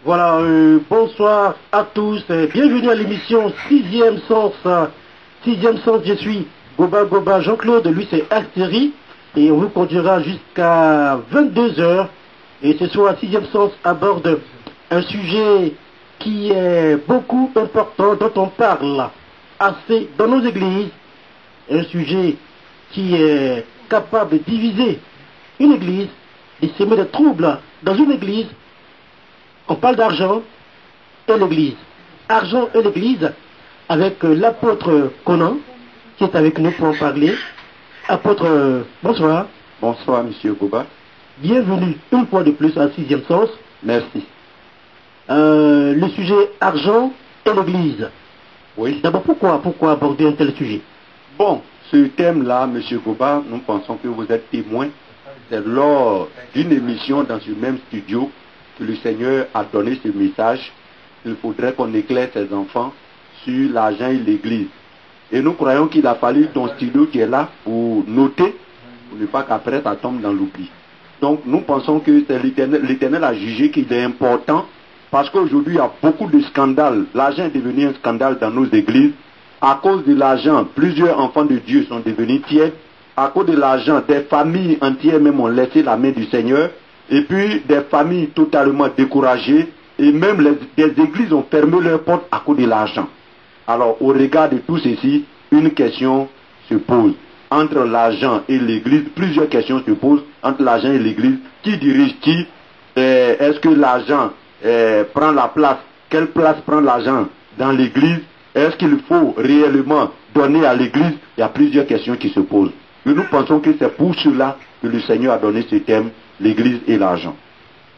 Voilà, bonsoir à tous, bienvenue à l'émission 6e Sens. 6e Sens, je suis Goba Jean-Claude, lui c'est Asteri, et on vous conduira jusqu'à 22h. Et ce soir, 6e Sens aborde un sujet qui est beaucoup important, dont on parle assez dans nos églises. Un sujet qui est capable de diviser une église et semer des troubles dans une église. On parle d'argent et l'église. Argent et l'église avec l'apôtre Conan qui est avec nous pour en parler. Apôtre, bonsoir. Bonsoir, monsieur Goba. Bienvenue une fois de plus à 6e Sens. Merci. Le sujet argent et l'église. Oui. D'abord, pourquoi aborder un tel sujet? Bon, ce thème-là, monsieur Goba, nous pensons que vous êtes témoin. C'est lors d'une émission dans ce même studio que le Seigneur a donné ce message. Il faudrait qu'on éclaire ses enfants sur l'argent et l'église. Et nous croyons qu'il a fallu ton studio qui est là pour noter, pour ne pas qu'après ça tombe dans l'oubli. Donc nous pensons que c'est l'Éternel a jugé qu'il est important, parce qu'aujourd'hui il y a beaucoup de scandales. L'argent est devenu un scandale dans nos églises. À cause de l'argent, plusieurs enfants de Dieu sont devenus tièdes. À cause de l'argent, des familles entières même ont laissé la main du Seigneur. Et puis des familles totalement découragées, et même des églises ont fermé leurs portes à cause de l'argent. Alors au regard de tout ceci, une question se pose. Entre l'argent et l'église, plusieurs questions se posent. Entre l'argent et l'église, qui dirige qui? Est-ce que l'argent prend la place? Quelle place prend l'argent dans l'église? Est-ce qu'il faut réellement donner à l'église? Il y a plusieurs questions qui se posent. Et nous pensons que c'est pour cela que le Seigneur a donné ce thème, l'église et l'argent.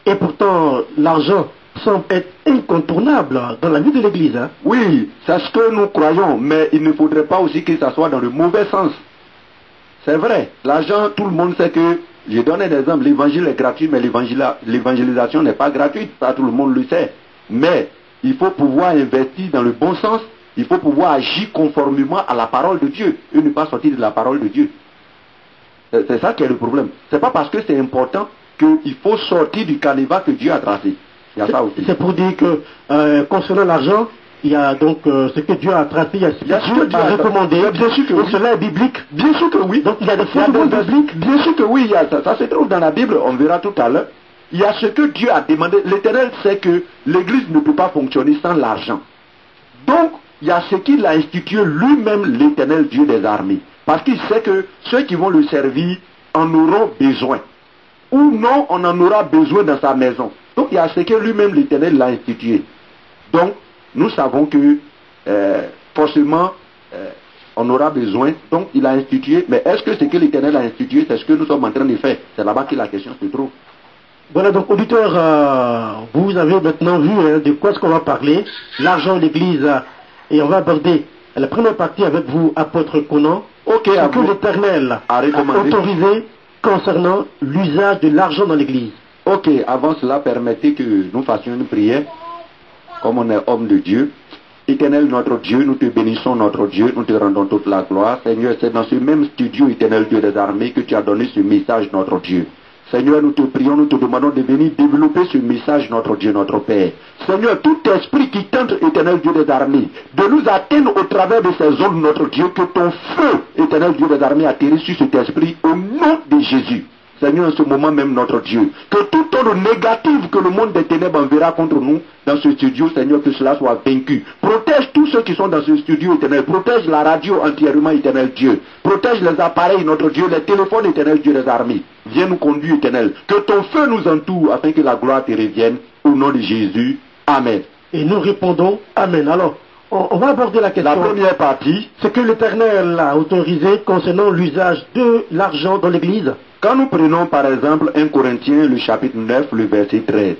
Et pourtant, l'argent semble être incontournable dans la vie de l'église. Hein? Oui, c'est ce que nous croyons, mais il ne faudrait pas aussi que ça soit dans le mauvais sens. C'est vrai, l'argent, tout le monde sait que, je donne un exemple, l'évangile est gratuit, mais l'évangélisation n'est pas gratuite, ça tout le monde le sait. Mais il faut pouvoir investir dans le bon sens, il faut pouvoir agir conformément à la parole de Dieu, et ne pas sortir de la parole de Dieu. C'est ça qui est le problème. C'est pas parce que c'est important qu'il faut sortir du canevas que Dieu a tracé. Il y a ça aussi. C'est pour dire que concernant l'argent, il y a donc ce que Dieu a tracé, il y a ce que Dieu a recommandé. Bien sûr que oui. Cela est biblique. Bien sûr que oui. Donc il y a des fondements bibliques. Bien sûr que oui, il y a ça. Ça se trouve dans la Bible, on verra tout à l'heure. Il y a ce que Dieu a demandé. L'Éternel sait que l'Église ne peut pas fonctionner sans l'argent. Donc, il y a ce qu'il a institué lui-même, l'Éternel Dieu des armées. Parce qu'il sait que ceux qui vont le servir en auront besoin. Ou non, on en aura besoin dans sa maison. Donc il y a ce que lui-même l'Éternel l'a institué. Donc nous savons que forcément on aura besoin. Donc il a institué. Mais est-ce que ce que l'Éternel a institué, c'est ce que nous sommes en train de faire? C'est là-bas que la question se trouve. Voilà, donc auditeurs, vous avez maintenant vu de quoi est-ce qu'on va parler. L'argent, l'église, et on va aborder la première partie avec vous, apôtre Conan. Ok, ce que l'Éternel a autorisé concernant l'usage de l'argent dans l'église. Ok, avant cela, permettez que nous fassions une prière, comme on est homme de Dieu. Éternel notre Dieu, nous te bénissons notre Dieu, nous te rendons toute la gloire. Seigneur, c'est dans ce même studio, éternel Dieu des armées, que tu as donné ce message notre Dieu. Seigneur, nous te prions, nous te demandons de venir développer ce message, notre Dieu, notre Père. Seigneur, tout esprit qui tente, éternel Dieu des armées, de nous atteindre au travers de ces zones, notre Dieu, que ton feu, éternel Dieu des armées, atterrisse sur cet esprit au nom de Jésus. Seigneur, en ce moment même, notre Dieu, que tout ordre négatif que le monde des ténèbres enverra contre nous dans ce studio, Seigneur, que cela soit vaincu. Protège tous ceux qui sont dans ce studio, éternel. Protège la radio entièrement, éternel Dieu. Protège les appareils, notre Dieu, les téléphones, éternel Dieu des armées. Viens nous conduire, éternel. Que ton feu nous entoure afin que la gloire te revienne. Au nom de Jésus. Amen. Et nous répondons Amen. Alors, on va aborder la question. La première partie. Ce que l'Éternel a autorisé concernant l'usage de l'argent dans l'Église. Quand nous prenons par exemple 1 Corinthiens, le chapitre 9, le verset 13.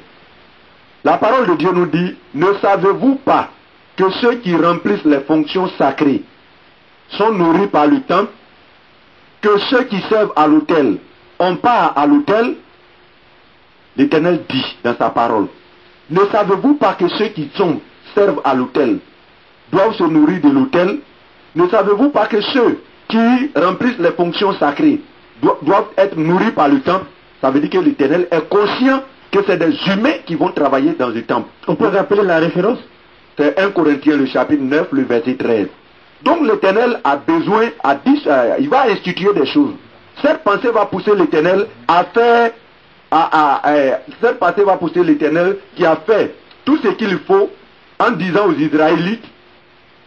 La parole de Dieu nous dit, ne savez-vous pas que ceux qui remplissent les fonctions sacrées sont nourris par le temple, que ceux qui servent à l'autel ont part à l'autel, l'Éternel dit dans sa parole, ne savez-vous pas que ceux qui servent à l'autel doivent se nourrir de l'autel? Ne savez-vous pas que ceux qui remplissent les fonctions sacrées doivent être nourris par le temple? Ça veut dire que l'Éternel est conscient que c'est des humains qui vont travailler dans le temple. On peut rappeler la référence? C'est 1 Corinthiens, le chapitre 9, le verset 13. Donc l'Éternel a besoin, il va instituer des choses. Cette pensée va pousser l'Éternel cette pensée va pousser l'Éternel qui a fait tout ce qu'il faut en disant aux Israélites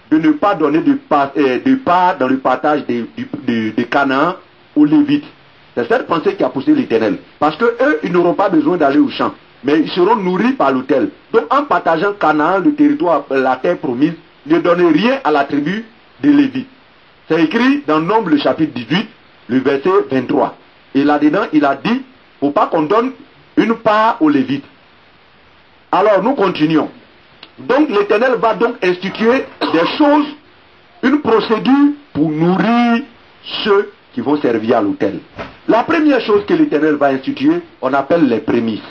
de ne pas donner de part dans le partage de Canaan aux Lévites. C'est cette pensée qui a poussé l'Éternel. Parce que eux, ils n'auront pas besoin d'aller au champ, mais ils seront nourris par l'autel. Donc en partageant Canaan, le territoire, la terre promise, ne donnez rien à la tribu des Lévites. C'est écrit dans Nombre, le chapitre 18, le verset 23. Et là-dedans, il a dit, il ne faut pas qu'on donne une part aux Lévites. Alors, nous continuons. Donc, l'Éternel va donc instituer des choses, une procédure pour nourrir ceux qui vont servir à l'autel. La première chose que l'Éternel va instituer, on appelle les prémices.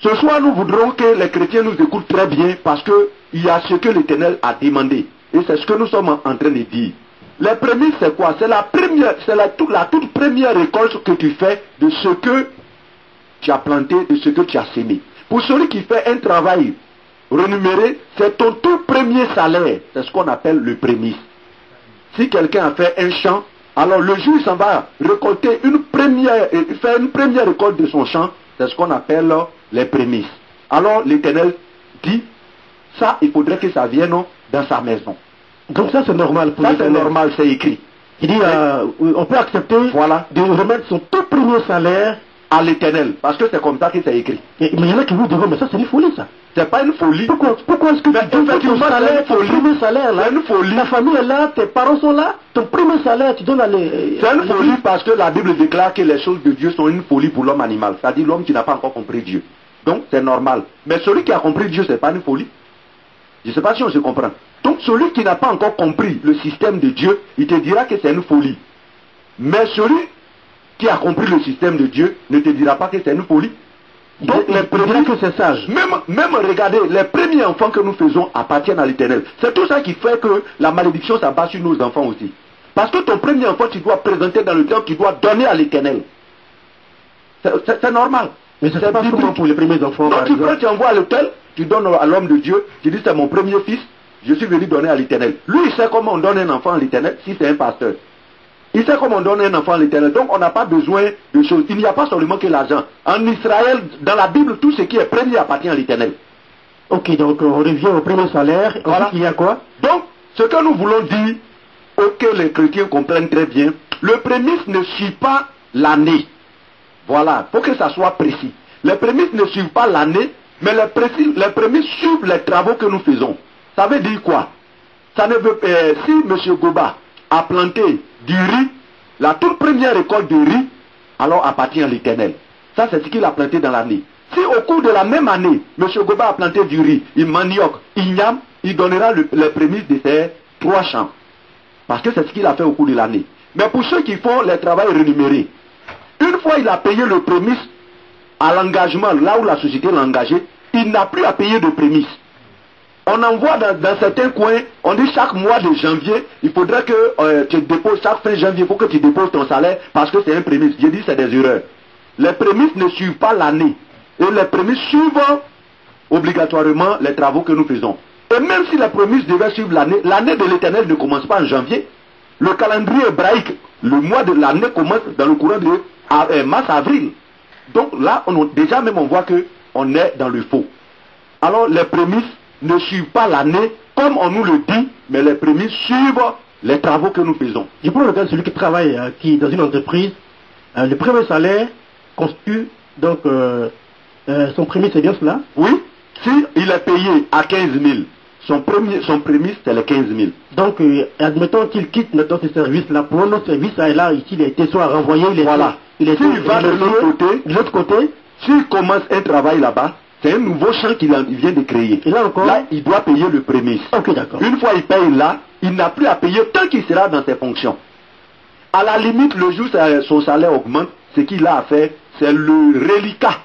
Ce soir, nous voudrons que les chrétiens nous écoutent très bien parce qu'il y a ce que l'Éternel a demandé. Et c'est ce que nous sommes en train de dire. Les prémices, c'est quoi? C'est la toute première récolte que tu fais de ce que tu as planté, de ce que tu as sémé. Pour celui qui fait un travail rémunéré, c'est ton tout premier salaire. C'est ce qu'on appelle le prémisse. Si quelqu'un a fait un champ, alors le jour il s'en va récolter faire une première récolte de son champ, c'est ce qu'on appelle les prémices. Alors l'Éternel dit, ça il faudrait que ça vienne dans sa maison. Donc ça c'est normal pour ça c'est normal, c'est écrit. Il dit, on peut accepter de remettre son tout premier salaire à l'Éternel, parce que c'est comme ça que c'est écrit. Mais il y en a qui vous diront, mais ça c'est une folie ça. C'est pas une folie. Pourquoi est-ce que tu donnes ton salaire, ton premier salaire là? C'est une folie. Ta famille est là, tes parents sont là, ton premier salaire tu donnes à les... C'est une folie parce que la Bible déclare que les choses de Dieu sont une folie pour l'homme animal. C'est-à-dire l'homme qui n'a pas encore compris Dieu. Donc c'est normal. Mais celui qui a compris Dieu, c'est pas une folie. Je ne sais pas si on se comprend. Donc celui qui n'a pas encore compris le système de Dieu, il te dira que c'est une folie. Mais celui qui a compris le système de Dieu ne te dira pas que c'est une folie. Donc les premiers que c'est sage. Même regardez, les premiers enfants que nous faisons appartiennent à l'Éternel. C'est tout ça qui fait que la malédiction s'abat sur nos enfants aussi. Parce que ton premier enfant, tu dois présenter dans le temple, tu dois donner à l'Éternel. C'est normal. Mais c'est pas comment pour les premiers enfants. Donc tu prends, tu envoies à l'autel, tu donnes à l'homme de Dieu, tu dis c'est mon premier fils, je suis venu donner à l'Éternel. Lui il sait comment on donne un enfant à l'Éternel si c'est un pasteur. Il sait comment on donne un enfant à l'Éternel. Donc on n'a pas besoin de choses. Il n'y a pas seulement que l'argent. En Israël, dans la Bible, tout ce qui est premier appartient à l'Éternel. Ok, donc on revient au premier salaire. Voilà. Il y a quoi? Donc, ce que nous voulons dire, que les chrétiens comprennent très bien, le prémisse ne suit pas l'année. Voilà, il faut que ça soit précis. Les prémices ne suivent pas l'année, mais les prémices suivent les travaux que nous faisons. Ça veut dire quoi? Ça ne veut, si M. Goba a planté du riz, la toute première récolte de riz, alors appartient à l'Éternel. Ça, c'est ce qu'il a planté dans l'année. Si au cours de la même année, M. Goba a planté du riz, il manioc, il yam, il donnera les prémices de ses 3 champs. Parce que c'est ce qu'il a fait au cours de l'année. Mais pour ceux qui font les travaux rémunérés, une fois il a payé le prémice à l'engagement, là où la société l'a engagé, il n'a plus à payer de prémices. On envoie dans certains coins, on dit chaque mois de janvier, il faudrait que tu déposes, chaque fin janvier, il faut que tu déposes ton salaire parce que c'est un prémisse. J'ai dit c'est des erreurs. Les prémices ne suivent pas l'année. Et les prémices suivent obligatoirement les travaux que nous faisons. Et même si les prémices devaient suivre l'année, l'année de l'Éternel ne commence pas en janvier. Le calendrier hébraïque, le mois de l'année commence dans le courant de mars-avril. Donc là, déjà même on voit qu'on est dans le faux. Alors les prémices ne suivent pas l'année comme on nous le dit, mais les prémices suivent les travaux que nous faisons. Je prends le cas de celui qui travaille dans une entreprise, le premier salaire constitue donc son prémisse, c'est bien cela? Oui, si il est payé à 15 000, son prémisse c'est les 15 000. Donc admettons qu'il quitte notre service-là pour un autre service, là ici il a été soit renvoyé, il va de l'autre côté, s'il commence un travail là-bas, c'est un nouveau champ qu'il vient de créer. Et là encore, il doit payer le prémisse. Ok, d'accord. Une fois il paye là, il n'a plus à payer tant qu'il sera dans ses fonctions. À la limite, le jour où son salaire augmente, ce qu'il a à faire, c'est le reliquat.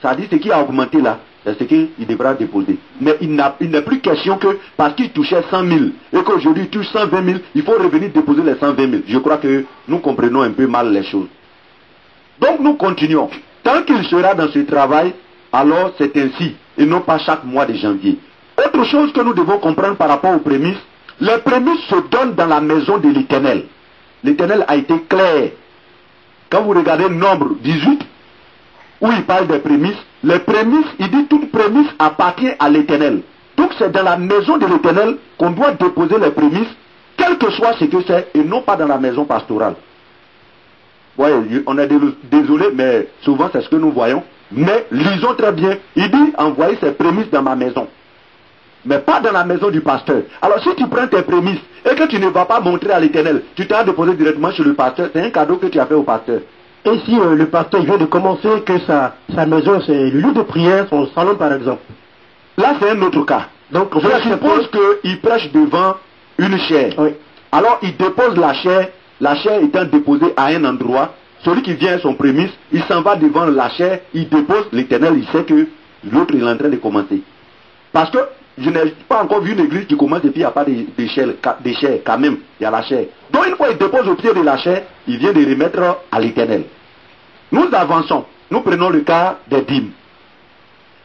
Ça dit ce qui a augmenté là, c'est ce qu'il devra déposer. Mais il n'est plus question que parce qu'il touchait 100 000 et qu'aujourd'hui il touche 120 000, il faut revenir déposer les 120 000. Je crois que nous comprenons un peu mal les choses. Donc nous continuons. Tant qu'il sera dans ce travail, alors c'est ainsi, et non pas chaque mois de janvier. Autre chose que nous devons comprendre par rapport aux prémices, les prémices se donnent dans la maison de l'Éternel. L'Éternel a été clair. Quand vous regardez Nombre 18, où il parle des prémices, les prémices, il dit toute prémisse appartient à l'Éternel. Donc c'est dans la maison de l'Éternel qu'on doit déposer les prémices, quel que soit ce que c'est, et non pas dans la maison pastorale. Ouais, on est désolé, mais souvent c'est ce que nous voyons. Mais lisons très bien. Il dit envoyer ses prémices dans ma maison. Mais pas dans la maison du pasteur. Alors si tu prends tes prémices et que tu ne vas pas montrer à l'Éternel, tu t'as déposé directement chez le pasteur, c'est un cadeau que tu as fait au pasteur. Et si le pasteur vient de commencer, que sa maison c'est le lieu de prière, son salon par exemple. Là c'est un autre cas. Donc je suppose qu'il prêche devant une chaire. Oui. Alors il dépose la chaire étant déposée à un endroit. Celui qui vient à son prémisse, il s'en va devant la chaire, il dépose, l'Éternel, il sait que l'autre il est en train de commencer. Parce que je n'ai pas encore vu une église qui commence et puis il n'y a pas de chair quand même, il y a la chair. Donc une fois il dépose au pied de la chair, il vient de remettre à l'Éternel. Nous avançons, nous prenons le cas des dîmes.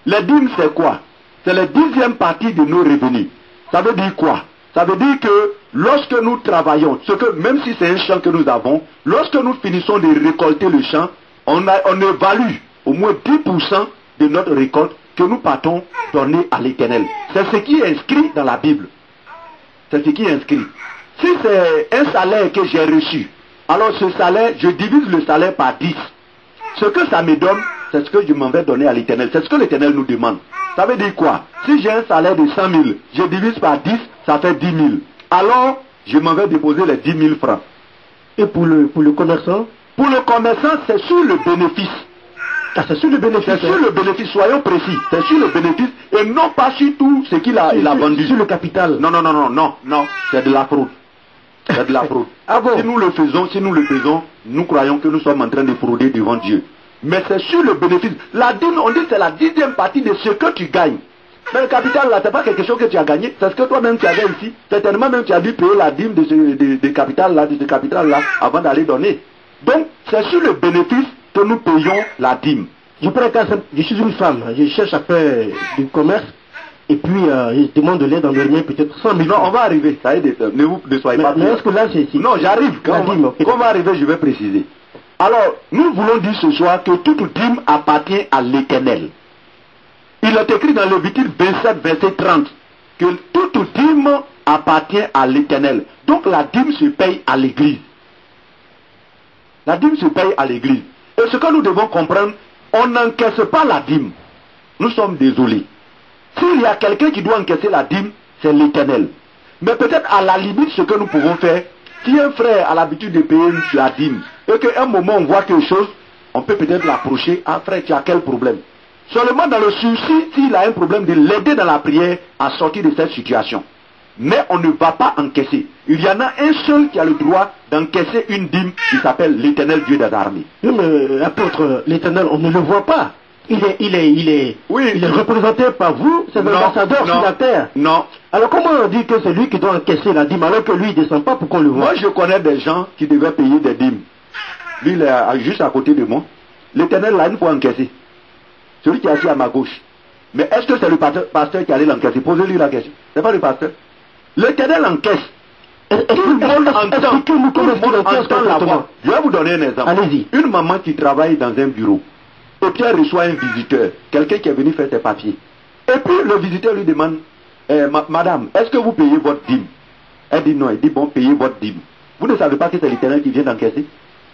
Les dîmes c'est quoi? C'est la 10e partie de nos revenus. Ça veut dire quoi? Ça veut dire que lorsque nous travaillons, même si c'est un champ que nous avons, lorsque nous finissons de récolter le champ, on évalue au moins 10% de notre récolte que nous partons donner à l'Éternel. C'est ce qui est inscrit dans la Bible. C'est ce qui est inscrit. Si c'est un salaire que j'ai reçu, alors ce salaire, je divise le salaire par 10. Ce que ça me donne, c'est ce que je m'en vais donner à l'Éternel. C'est ce que l'Éternel nous demande. Ça veut dire quoi? Si j'ai un salaire de 100 000, je divise par 10, ça fait 10 000. Alors, je m'en vais déposer les 10 000 francs. Et pour le commerçant? Pour le commerçant, c'est sur le bénéfice. Ah, c'est sur le bénéfice. C'est sur le bénéfice, soyons précis. C'est sur le bénéfice et non pas sur tout ce qu'il a vendu. Sur le capital. Non, c'est de la fraude. C'est de la fraude. Ah bon? Si nous le faisons, nous croyons que nous sommes en train de frauder devant Dieu. Mais c'est sur le bénéfice. La dîme, on dit c'est la 10e partie de ce que tu gagnes. Mais le capital là, c'est pas quelque chose que tu as gagné, c'est ce que toi-même tu avais ici. Certainement même tu as dû payer la dîme de ce capital là avant d'aller donner. Donc c'est sur le bénéfice que nous payons la dîme. Je prends un cas simple, je suis une femme, je cherche à faire du commerce et puis je demande de l'aide en dernier peut-être 100 000. Non, on va arriver, ça y est, ne soyez pas. Mais est-ce que là c'est... Non, j'arrive. Quand on va arriver, je vais préciser. Alors, nous voulons dire ce soir que toute dîme appartient à l'Éternel. Il est écrit dans Lévitique 27, verset 30, que toute dîme appartient à l'Éternel. Donc la dîme se paye à l'Église. La dîme se paye à l'Église. Et ce que nous devons comprendre, on n'encaisse pas la dîme. Nous sommes désolés. S'il y a quelqu'un qui doit encaisser la dîme, c'est l'Éternel. Mais peut-être à la limite, ce que nous pouvons faire, si un frère a l'habitude de payer la dîme, et qu'à un moment on voit quelque chose, on peut peut-être l'approcher. Ah frère, tu as quel problème? Seulement dans le souci, s'il a un problème, de l'aider dans la prière à sortir de cette situation. Mais on ne va pas encaisser. Il y en a un seul qui a le droit d'encaisser une dîme qui s'appelle l'Éternel Dieu des armées. Oui, mais apôtre, l'Éternel, on ne le voit pas. Il est représenté par vous, c'est l'ambassadeur sur la terre. Non. Alors comment on dit que c'est lui qui doit encaisser la dîme alors que lui il ne descend pas pour qu'on le voit? Moi je connais des gens qui devaient payer des dîmes. Lui il est juste à côté de moi. L'Éternel l'a une fois encaissé. Celui qui est assis à ma gauche. Mais est-ce que c'est le pasteur qui allait l'encaisser? Posez-lui la question. C'est pas le pasteur. L'Éternel encaisse. Tout le monde entend la voix. Je vais vous donner un exemple. Allez-y. Une maman qui travaille dans un bureau. Et puis elle reçoit un visiteur. Quelqu'un qui est venu faire ses papiers. Et puis le visiteur lui demande, madame, est-ce que vous payez votre dîme? Elle dit non. Il dit bon, payez votre dîme. Vous ne savez pas que c'est l'Éternel qui vient d'encaisser?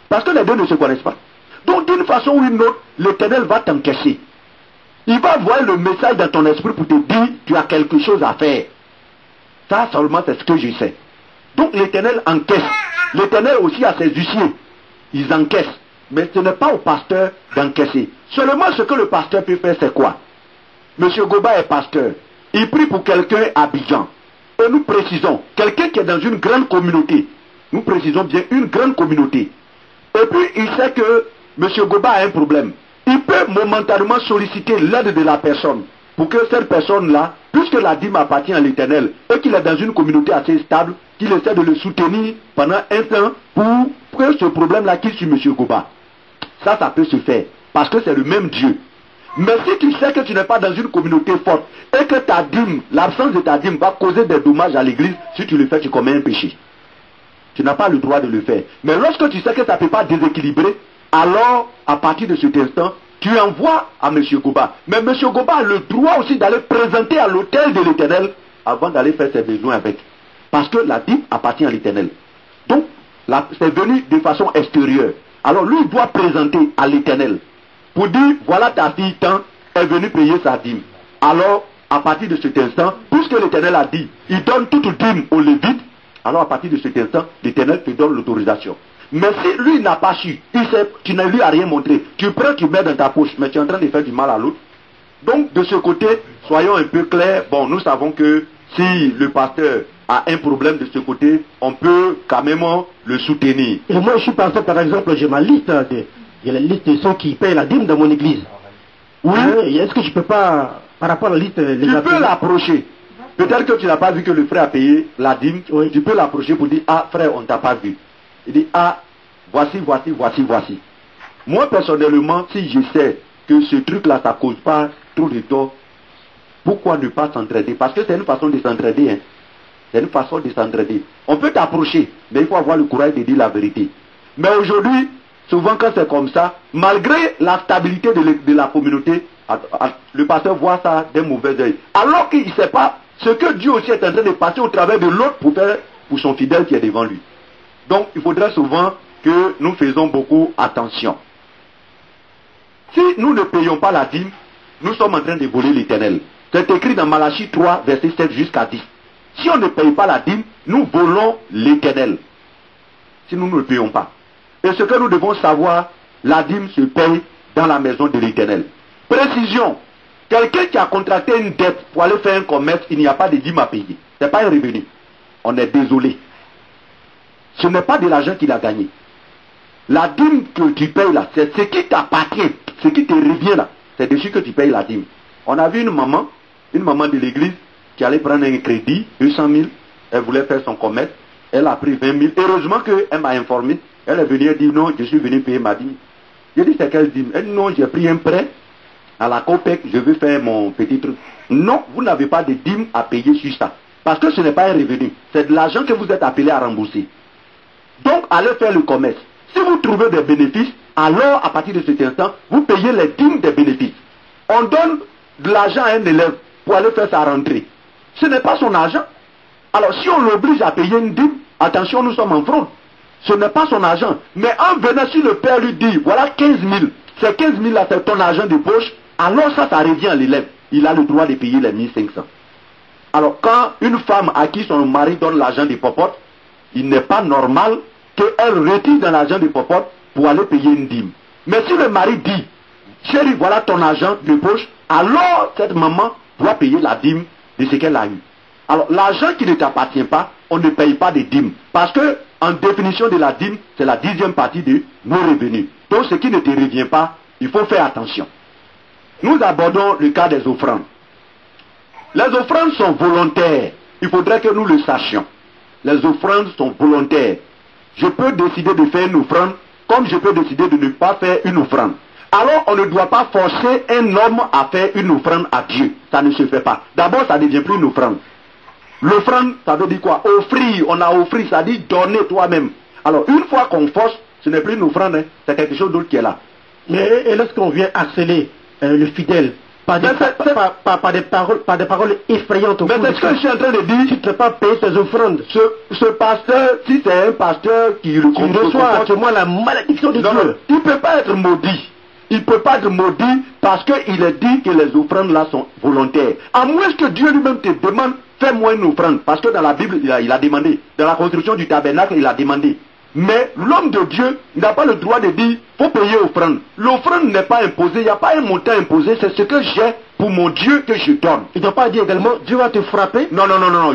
Parce que les deux ne se connaissent pas. Donc d'une façon ou d'une autre, l'Éternel va t'encaisser. Il va voir le message dans ton esprit pour te dire, tu as quelque chose à faire. Ça seulement c'est ce que je sais. Donc l'Éternel encaisse. L'Éternel aussi a ses huissiers. Ils encaissent. Mais ce n'est pas au pasteur d'encaisser. Seulement ce que le pasteur peut faire, c'est quoi? Monsieur Goba est pasteur. Il prie pour quelqu'un à Abidjan. Et nous précisons, quelqu'un qui est dans une grande communauté. Nous précisons bien une grande communauté. Et puis il sait que M. Goba a un problème, il peut momentanément solliciter l'aide de la personne pour que cette personne-là, puisque la dîme appartient à l'Éternel et qu'il est dans une communauté assez stable, qu'il essaie de le soutenir pendant un temps pour que ce problème-là quitte sur M. Goba. Ça peut se faire parce que c'est le même Dieu. Mais si tu sais que tu n'es pas dans une communauté forte et que ta dîme, l'absence de ta dîme va causer des dommages à l'église, si tu le fais, tu commets un péché. Tu n'as pas le droit de le faire. Mais lorsque tu sais que ça ne peut pas déséquilibrer, alors, à partir de cet instant, tu envoies à M. Goba. Mais M. Goba a le droit aussi d'aller présenter à l'autel de l'Éternel avant d'aller faire ses besoins avec. Parce que la dîme appartient à l'Éternel. Donc, c'est venu de façon extérieure. Alors, lui, il doit présenter à l'Éternel pour dire, voilà ta fille tant est venue payer sa dîme. Alors, à partir de cet instant, puisque l'Éternel a dit, il donne toute dîme aux Lévites, alors à partir de cet instant, l'Éternel te donne l'autorisation. Mais si lui n'a pas su, tu ne lui as rien montré, tu prends, tu mets dans ta poche, mais tu es en train de faire du mal à l'autre. Donc de ce côté, soyons un peu clairs, bon, nous savons que si le pasteur a un problème de ce côté, on peut quand même le soutenir. Et moi je suis pasteur, par exemple, j'ai ma liste, il y a la liste de ceux qui payent la dîme dans mon église. Oui. Est-ce que je peux pas, par rapport à la liste, les tu peux l'approcher. Peut-être que tu n'as pas vu que le frère a payé la dîme, oui. Tu peux l'approcher pour dire, ah frère, on ne t'a pas vu. Il dit, ah, voici. Moi, personnellement, si je sais que ce truc-là, ça ne cause pas trop de tort, pourquoi ne pas s'entraider? Parce que c'est une façon de s'entraider. Hein. C'est une façon de s'entraider. On peut t'approcher, mais il faut avoir le courage de dire la vérité. Mais aujourd'hui, souvent quand c'est comme ça, malgré la stabilité de la communauté, le pasteur voit ça d'un mauvais œil. Alors qu'il ne sait pas ce que Dieu aussi est en train de passer au travers de l'autre pour son fidèle qui est devant lui. Donc, il faudrait souvent que nous faisons beaucoup attention. Si nous ne payons pas la dîme, nous sommes en train de voler l'Éternel. C'est écrit dans Malachie 3, verset 7 jusqu'à 10. Si on ne paye pas la dîme, nous volons l'Éternel. Si nous ne le payons pas. Et ce que nous devons savoir, la dîme se paye dans la maison de l'Éternel. Précision. Quelqu'un qui a contracté une dette pour aller faire un commerce, il n'y a pas de dîme à payer. Ce n'est pas un revenu. On est désolé. Ce n'est pas de l'argent qu'il a gagné. La dîme que tu payes là, c'est ce qui t'appartient, ce qui te revient là. C'est dessus que tu payes la dîme. On a vu une maman de l'église, qui allait prendre un crédit, 200 000. Elle voulait faire son commerce. Elle a pris 20 000. Heureusement qu'elle m'a informé. Elle est venue et dit, non, je suis venu payer ma dîme. J'ai dit, c'est quelle dîme? Elle dit, non, j'ai pris un prêt à la COPEC, je veux faire mon petit truc. Non, vous n'avez pas de dîme à payer sur ça. Parce que ce n'est pas un revenu. C'est de l'argent que vous êtes appelé à rembourser. Donc, allez faire le commerce. Si vous trouvez des bénéfices, alors, à partir de cet instant, vous payez les dîmes des bénéfices. On donne de l'argent à un élève pour aller faire sa rentrée. Ce n'est pas son argent. Alors, si on l'oblige à payer une dîme, attention, nous sommes en fraude. Ce n'est pas son argent. Mais en venant, si le père lui dit, voilà 15 000, ces 15 000 là, c'est ton argent de poche, alors ça revient à l'élève. Il a le droit de payer les 1500. Alors, quand une femme à qui son mari donne l'argent de popote, il n'est pas normal qu'elle retire dans l'argent de popote pour aller payer une dîme. Mais si le mari dit, chérie, voilà ton argent de poche, alors cette maman doit payer la dîme de ce qu'elle a eu. Alors, l'argent qui ne t'appartient pas, on ne paye pas de dîme. Parce que, en définition de la dîme, c'est la 10e partie de nos revenus. Donc, ce qui ne te revient pas, il faut faire attention. Nous abordons le cas des offrandes. Les offrandes sont volontaires. Il faudrait que nous le sachions. Les offrandes sont volontaires. Je peux décider de faire une offrande, comme je peux décider de ne pas faire une offrande. Alors, on ne doit pas forcer un homme à faire une offrande à Dieu. Ça ne se fait pas. D'abord, ça ne devient plus une offrande. L'offrande, ça veut dire quoi? Offrir, on a offert, ça dit donner toi-même. Alors, une fois qu'on force, ce n'est plus une offrande, hein, c'est quelque chose d'autre qui est là. Mais et lorsqu'on vient harceler le fidèle, par des paroles effrayantes au mais c'est ce que je suis en train de dire. Tu ne peux pas payer tes offrandes. Ce pasteur, si c'est un pasteur qui reçoit actuellement la malédiction de Dieu. Non, il ne peut pas être maudit. Il ne peut pas être maudit parce qu'il est dit que les offrandes là sont volontaires. À moins que Dieu lui-même te demande, fais-moi une offrande. Parce que dans la Bible, il a demandé. Dans la construction du tabernacle, il a demandé. Mais l'homme de Dieu n'a pas le droit de dire, faut payer offrande. L'offrande n'est pas imposée, il n'y a pas un montant imposé, c'est ce que j'ai pour mon Dieu que je donne. Il ne doit pas dire également, Dieu va te frapper. Non,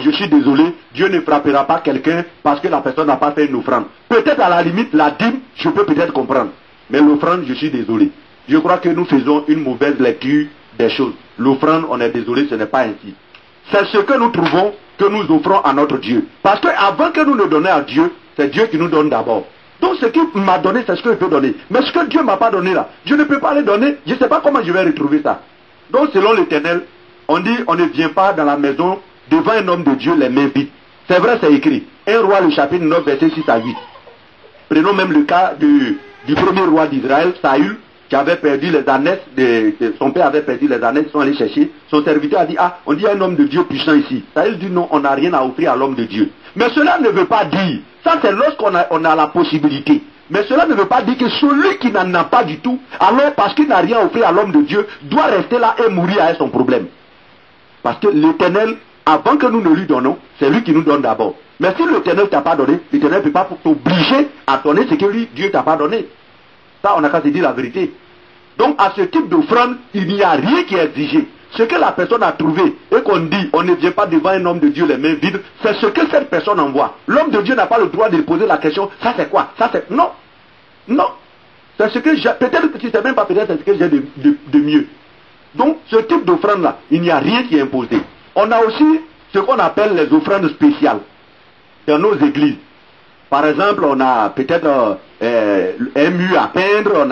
je suis désolé, Dieu ne frappera pas quelqu'un parce que la personne n'a pas fait une offrande. Peut-être à la limite, la dîme, je peux peut-être comprendre. Mais l'offrande, je suis désolé. Je crois que nous faisons une mauvaise lecture des choses. L'offrande, on est désolé, ce n'est pas ainsi. C'est ce que nous trouvons que nous offrons à notre Dieu. Parce qu'avant que nous le donnions à Dieu, c'est Dieu qui nous donne d'abord. Donc ce qu'il m'a donné, c'est ce que je peux donner. Mais ce que Dieu ne m'a pas donné là, je ne peux pas le donner. Je ne sais pas comment je vais retrouver ça. Donc selon l'Éternel, on dit on ne vient pas dans la maison devant un homme de Dieu les mains vides. C'est vrai, c'est écrit. 1 Roi, le chapitre 9, verset 6 à 8. Prenons même le cas du premier roi d'Israël, Saül, qui avait perdu les ânesses, son père avait perdu les ânesses, ils sont allés chercher. Son serviteur a dit, ah, on dit un homme de Dieu puissant ici. Saül dit non, on n'a rien à offrir à l'homme de Dieu. Mais cela ne veut pas dire, ça c'est lorsqu'on a la possibilité. Mais cela ne veut pas dire que celui qui n'en a pas du tout, alors parce qu'il n'a rien à offrir à l'homme de Dieu, doit rester là et mourir avec son problème. Parce que l'Éternel, avant que nous ne lui donnons, c'est lui qui nous donne d'abord. Mais si l'Éternel ne t'a pas donné, l'Éternel ne peut pas t'obliger à donner ce que lui, Dieu ne t'a pas donné. Ça, on n'a qu'à se dire la vérité. Donc, à ce type d'offrande, il n'y a rien qui est exigé. Ce que la personne a trouvé et qu'on dit, on ne vient pas devant un homme de Dieu les mains vides, c'est ce que cette personne envoie. L'homme de Dieu n'a pas le droit de poser la question, ça c'est quoi? Ça c'est... Non. Non. C'est ce que j'ai... Peut-être que tu ne sais même pas, peut-être c'est ce que j'ai de mieux. Donc, ce type d'offrande-là, il n'y a rien qui est imposé. On a aussi ce qu'on appelle les offrandes spéciales dans nos églises. Par exemple, on a peut-être un mur à peindre,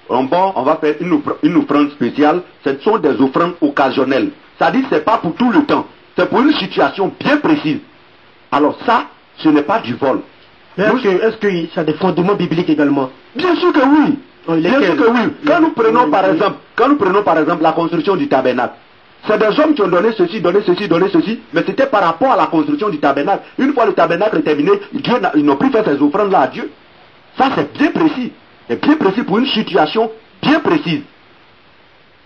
on va faire une offrande spéciale. Ce sont des offrandes occasionnelles. Ça dit que ce n'est pas pour tout le temps. C'est pour une situation bien précise. Alors ça, ce n'est pas du vol. Est-ce que ça a des fondements bibliques également? Bien sûr que oui. Bien sûr que oui. Quand nous prenons par exemple la construction du tabernacle, c'est des hommes qui ont donné ceci, mais c'était par rapport à la construction du tabernacle. Une fois le tabernacle est terminé, ils n'ont plus fait ces offrandes-là à Dieu. Ça c'est bien précis. C'est bien précis pour une situation bien précise.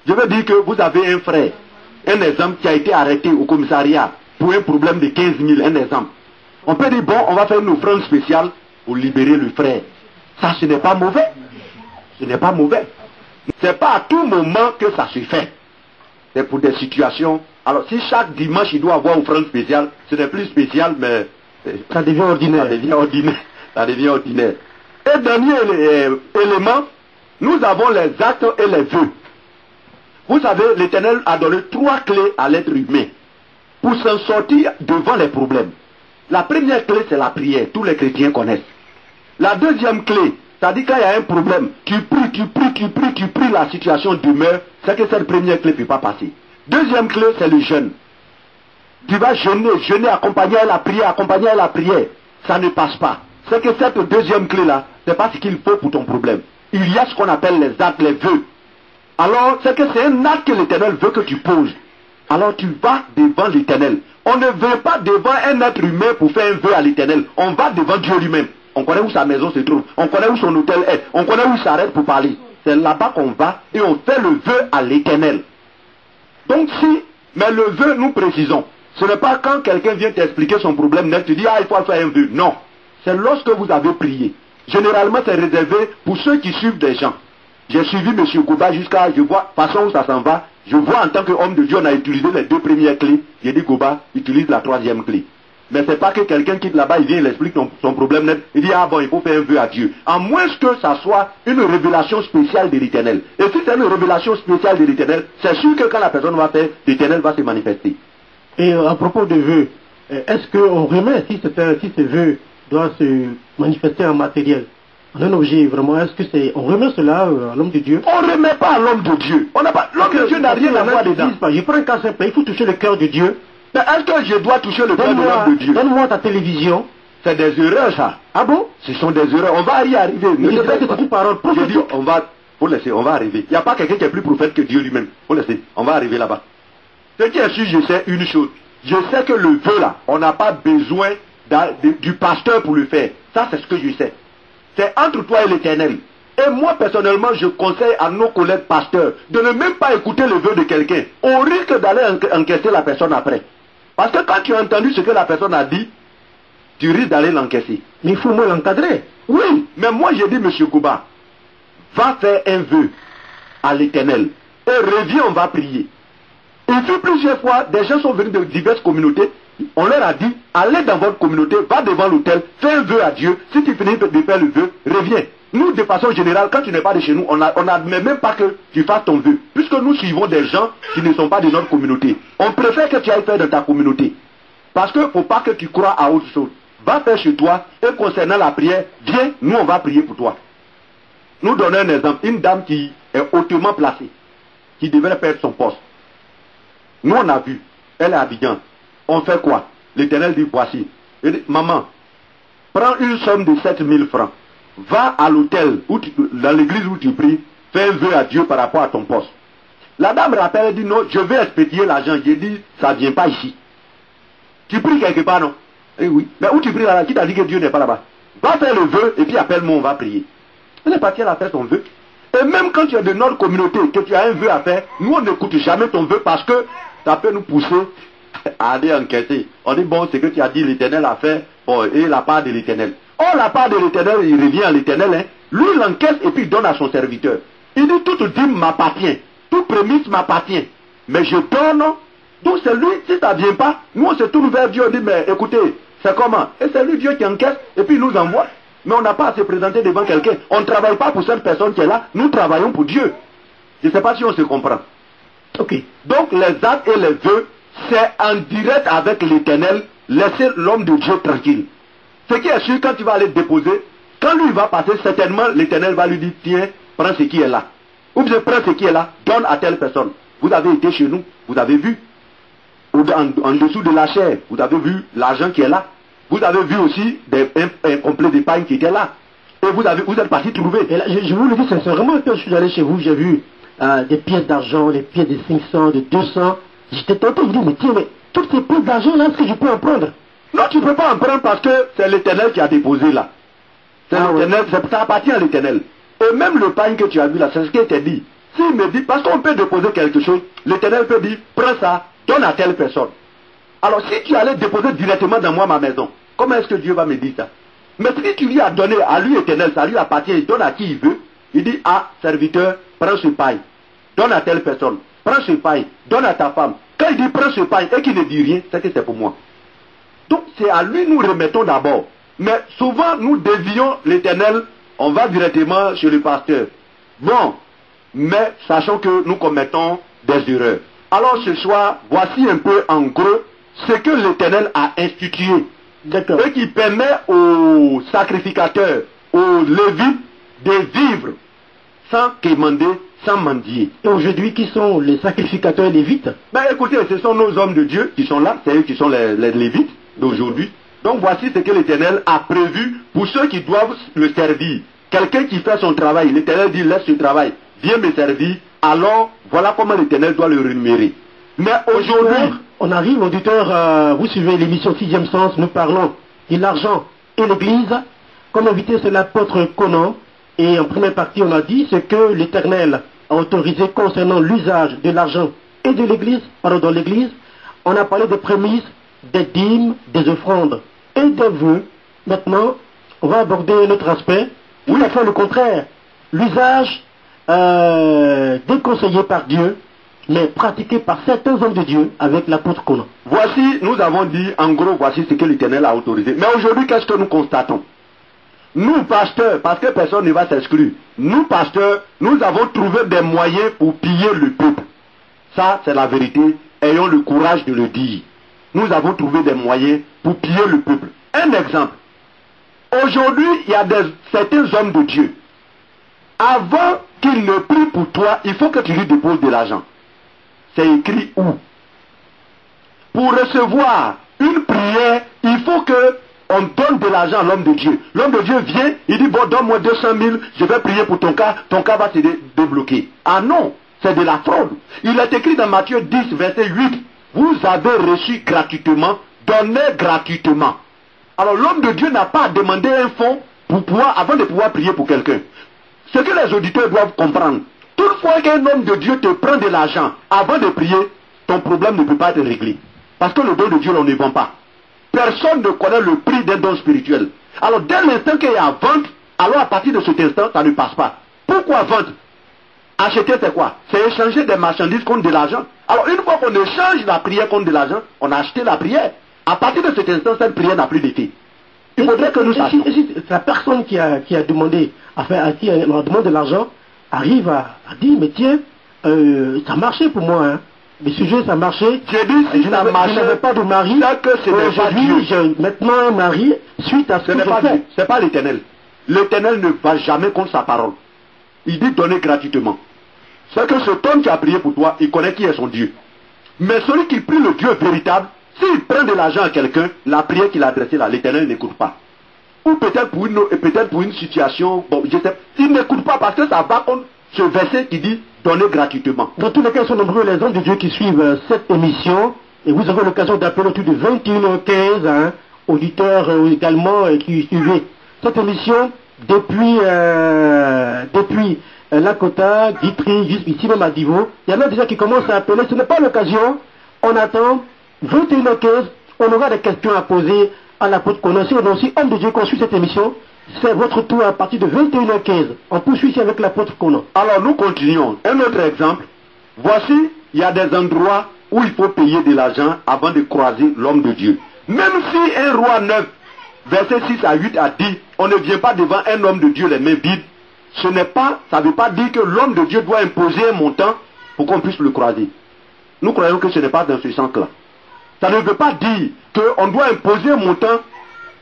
Je veux dire que vous avez un frère, un exemple, qui a été arrêté au commissariat pour un problème de 15 000, un exemple. On peut dire, bon, on va faire une offrande spéciale pour libérer le frère. Ça, ce n'est pas mauvais. Ce n'est pas mauvais. Ce n'est pas à tout moment que ça se fait. C'est pour des situations. Alors, si chaque dimanche, il doit avoir une offrande spéciale, ce n'est plus spécial, mais... ça devient ordinaire. Ça devient ordinaire. Et dernier élément, nous avons les actes et les vœux. Vous savez, l'Éternel a donné 3 clés à l'être humain pour s'en sortir devant les problèmes. La première clé, c'est la prière. Tous les chrétiens connaissent. La deuxième clé, c'est-à-dire qu'il y a un problème, tu pries, la situation demeure, c'est que cette première clé ne peut pas passer. Deuxième clé, c'est le jeûne. Tu vas jeûner, accompagner à la prière. Ça ne passe pas. C'est que cette deuxième clé-là, c'est pas ce qu'il faut pour ton problème. Il y a ce qu'on appelle les actes, les vœux. Alors, c'est que c'est un acte que l'Éternel veut que tu poses. Alors tu vas devant l'Éternel. On ne vient pas devant un être humain pour faire un vœu à l'Éternel. On va devant Dieu lui-même. On connaît où sa maison se trouve. On connaît où son hôtel est. On connaît où il s'arrête pour parler. C'est là-bas qu'on va et on fait le vœu à l'Éternel. Donc mais le vœu, nous précisons, ce n'est pas quand quelqu'un vient t'expliquer son problème, tu dis, ah, il faut faire un vœu. Non. C'est lorsque vous avez prié. Généralement, c'est réservé pour ceux qui suivent des gens. J'ai suivi M. Goba jusqu'à, je vois, façon où ça s'en va. Je vois en tant qu'homme de Dieu, on a utilisé les 2 premières clés. J'ai dit, Goba, utilise la 3e clé. Mais c'est pas que quelqu'un quitte là-bas, il vient, il explique son problème net. Il dit, ah bon, il faut faire un vœu à Dieu. À moins que ça soit une révélation spéciale de l'Éternel. Et si c'est une révélation spéciale de l'Éternel, c'est sûr que quand la personne va faire, l'Éternel va se manifester. Et à propos de vœux, est-ce qu'on remet, si ce vœu doit se manifester en matériel, en un objet vraiment, est-ce que on remet cela à l'homme de Dieu? On ne remet pas à l'homme de Dieu. L'homme de Dieu n'a rien à voir dedans. Je prends un cas simple, il faut toucher le cœur de Dieu. Mais est-ce que je dois toucher le cœur de l'homme de Dieu? Donne-moi ta télévision. C'est des erreurs, ça. Ah bon? Ce sont des erreurs. On va y arriver. Mais je sais que c'est une parole prophétique. Je dis, faut laisser, on va arriver. Il n'y a pas quelqu'un qui est plus prophète que Dieu lui-même. Faut laisser, on va arriver là-bas. Ce qui est sûr, je sais une chose. Je sais que le vœu là, on n'a pas besoin du pasteur pour le faire. Ça, c'est ce que je sais. C'est entre toi et l'Éternel. Et moi, personnellement, je conseille à nos collègues pasteurs de ne même pas écouter le vœu de quelqu'un. On risque d'aller encaisser la personne après. Parce que quand tu as entendu ce que la personne a dit, tu risques d'aller l'encaisser. Mais il faut moins l'encadrer. Oui, mais moi j'ai dit, M. Kouba, va faire un vœu à l'Éternel. Et reviens, on va prier. Il fut plusieurs fois, des gens sont venus de diverses communautés. On leur a dit, allez dans votre communauté, va devant l'autel, fais un vœu à Dieu. Si tu finis de faire le vœu, reviens. Nous, de façon générale, quand tu n'es pas de chez nous, on n'admet même pas que tu fasses ton vœu. Puisque nous suivons des gens qui ne sont pas de notre communauté. On préfère que tu ailles faire dans ta communauté. Parce qu'il ne faut pas que tu crois à autre chose. Va faire chez toi, et concernant la prière, viens, nous on va prier pour toi. Nous donnons un exemple. Une dame qui est hautement placée, qui devrait perdre son poste. Nous on a vu, elle est à Abidjan. On fait quoi? L'Éternel dit, voici. Il dit, maman, prends une somme de 7000 francs. Va à l'hôtel, dans l'église où tu pries, fais un vœu à Dieu par rapport à ton poste. La dame rappelle, elle dit, non, je vais expédier l'argent. J'ai dit, ça ne vient pas ici. Tu pries quelque part, non? Eh oui. Mais où tu pries là-bas? Qui t'a dit que Dieu n'est pas là-bas? Va faire le vœu et puis appelle-moi, on va prier. Elle est partie, elle a fait son vœu. Et même quand tu es de notre communauté, que tu as un vœu à faire, nous on n'écoute jamais ton vœu parce que ça peut nous pousser à aller enquêter. On dit, bon, c'est que tu as dit l'Éternel a fait, bon, et la part de l'Éternel. Oh, la part de l'Éternel, il revient à l'Éternel, hein. Lui, il encaisse et puis il donne à son serviteur. Il dit, toute dîme m'appartient, toute prémisse m'appartient. Mais je donne, donc c'est lui, si ça ne vient pas, nous on se tourne vers Dieu, on dit, mais écoutez, c'est comment? Et c'est lui, Dieu, qui encaisse et puis il nous envoie. Mais on n'a pas à se présenter devant quelqu'un. On ne travaille pas pour cette personne qui est là, nous travaillons pour Dieu. Je ne sais pas si on se comprend. Ok. Donc les actes et les vœux, c'est en direct avec l'Éternel, laisser l'homme de Dieu tranquille. Ce qui est sûr, quand tu vas aller déposer, quand lui va passer, certainement l'Éternel va lui dire, tiens, prends ce qui est là. Ou bien prends ce qui est là, donne à telle personne. Vous avez été chez nous, vous avez vu. En dessous de la chair, vous avez vu l'argent qui est là. Vous avez vu aussi un complet d'épargne qui était là. Et vous êtes parti trouver. Et là, je vous le dis sincèrement, quand je suis allé chez vous, j'ai vu des pièces d'argent, des pièces de 500, de 200. J'étais tenté, je me dis, mais tiens, mais toutes ces pièces d'argent là, est-ce que je peux en prendre? Non, tu ne peux pas en prendre parce que c'est l'Éternel qui a déposé là. Ça appartient à l'Éternel. Et même le pain que tu as vu là, c'est ce qui était dit. S'il me dit, parce qu'on peut déposer quelque chose, l'Éternel peut dire, prends ça, donne à telle personne. Alors si tu allais déposer directement dans moi ma maison, comment est-ce que Dieu va me dire ça? Mais si tu lui as donné à lui Éternel, ça lui appartient, il donne à qui il veut, il dit, ah, serviteur, prends ce pain, donne à telle personne, prends ce pain, donne à ta femme. Quand il dit prends ce pain et qu'il ne dit rien, c'est que c'est pour moi. Donc c'est à lui nous remettons d'abord. Mais souvent nous dévions l'Éternel, on va directement chez le pasteur. Bon, mais sachant que nous commettons des erreurs. Alors ce soir, voici un peu en gros ce que l'Éternel a institué. Et qui permet aux sacrificateurs, aux lévites de vivre sans quémander, sans mendier. Et aujourd'hui, qui sont les sacrificateurs lévites? Ben écoutez, ce sont nos hommes de Dieu qui sont là, c'est eux qui sont les lévites d'aujourd'hui. Donc voici ce que l'Éternel a prévu pour ceux qui doivent le servir. Quelqu'un qui fait son travail, l'Éternel dit laisse ce travail, viens me servir, alors voilà comment l'Éternel doit le rémunérer. Mais aujourd'hui, on arrive, auditeur, vous suivez l'émission 6e Sens, nous parlons de l'argent et l'Église. Comme invité, c'est l'apôtre Conan. Et en première partie, on a dit ce que l'Éternel a autorisé concernant l'usage de l'argent et de l'Église, dans l'Église. On a parlé des prémices, des dîmes, des offrandes et des vœux. Maintenant, on va aborder un autre aspect. Oui, à faire le contraire. L'usage déconseillé par Dieu, mais pratiqué par certains hommes de Dieu avec l'apôtre Conan. Voici, nous avons dit, en gros, voici ce que l'Éternel a autorisé. Mais aujourd'hui, qu'est-ce que nous constatons? Nous, pasteurs, parce que personne ne va s'exclure, nous, pasteurs, nous avons trouvé des moyens pour piller le peuple. Ça, c'est la vérité. Ayons le courage de le dire. Nous avons trouvé des moyens pour piller le peuple. Un exemple. Aujourd'hui, il y a certains hommes de Dieu. Avant qu'il ne prie pour toi, il faut que tu lui déposes de l'argent. C'est écrit où? Pour recevoir une prière, il faut que on donne de l'argent à l'homme de Dieu. L'homme de Dieu vient, il dit, bon, donne-moi 200 000, je vais prier pour ton cas va se débloquer. Ah non, c'est de la fraude. Il est écrit dans Matthieu 10, verset 8, vous avez reçu gratuitement, donnez gratuitement. Alors l'homme de Dieu n'a pas à demander un fonds avant de pouvoir prier pour quelqu'un. Ce que les auditeurs doivent comprendre, toutefois qu'un homme de Dieu te prend de l'argent avant de prier, ton problème ne peut pas être réglé. Parce que le don de Dieu, on ne vend pas. Personne ne connaît le prix d'un don spirituel. Alors dès l'instant qu'il y a vente, alors à partir de cet instant, ça ne passe pas. Pourquoi vendre? Acheter c'est quoi? C'est échanger des marchandises contre de l'argent. Alors une fois qu'on échange la prière contre de l'argent, on a acheté la prière. À partir de cet instant, cette prière n'a plus d'effet. Il faudrait que nous sachions. La personne qui a demandé, à qui on demande de l'argent, arrive à dire, mais tiens, ça marchait pour moi, hein. Le sujet, ça marchait. J'ai dit, si ça marchait, je n'avais pas de mari. Aujourd'hui, j'ai maintenant un mari, suite à ce que j'ai fait. C'est pas l'Éternel. L'Éternel ne va jamais contre sa parole. Il dit donner gratuitement. C'est que cet homme qui a prié pour toi, il connaît qui est son Dieu. Mais celui qui prie le Dieu véritable, s'il prend de l'argent à quelqu'un, la prière qu'il a adressée là, l'Éternel n'écoute pas. Ou peut-être pour une situation, bon, je sais, il n'écoute pas parce que ça va contre ce verset qui dit donner gratuitement. Dans tous les cas, ils sont nombreux les hommes de Dieu qui suivent cette émission, et vous aurez l'occasion d'appeler autour de 21h15, hein, auditeurs également qui suivaient cette émission depuis Lakota, Guitry, jusqu'ici même à Divo. Il y en a déjà qui commencent à appeler, ce n'est pas l'occasion, on attend 21h15, on aura des questions à poser à l'apôtre Conan. Si on a aussi homme de Dieu qu'on suit cette émission, c'est votre tour à partir de 21h15. On poursuit ici avec l'apôtre Conan. Alors nous continuons. Un autre exemple. Voici, il y a des endroits où il faut payer de l'argent avant de croiser l'homme de Dieu. Même si un roi 9, verset 6 à 8 a dit, on ne vient pas devant un homme de Dieu les mains vides, ça ne veut pas dire que l'homme de Dieu doit imposer un montant pour qu'on puisse le croiser. Nous croyons que ce n'est pas dans ce sens-là. Ça ne veut pas dire qu'on doit imposer un montant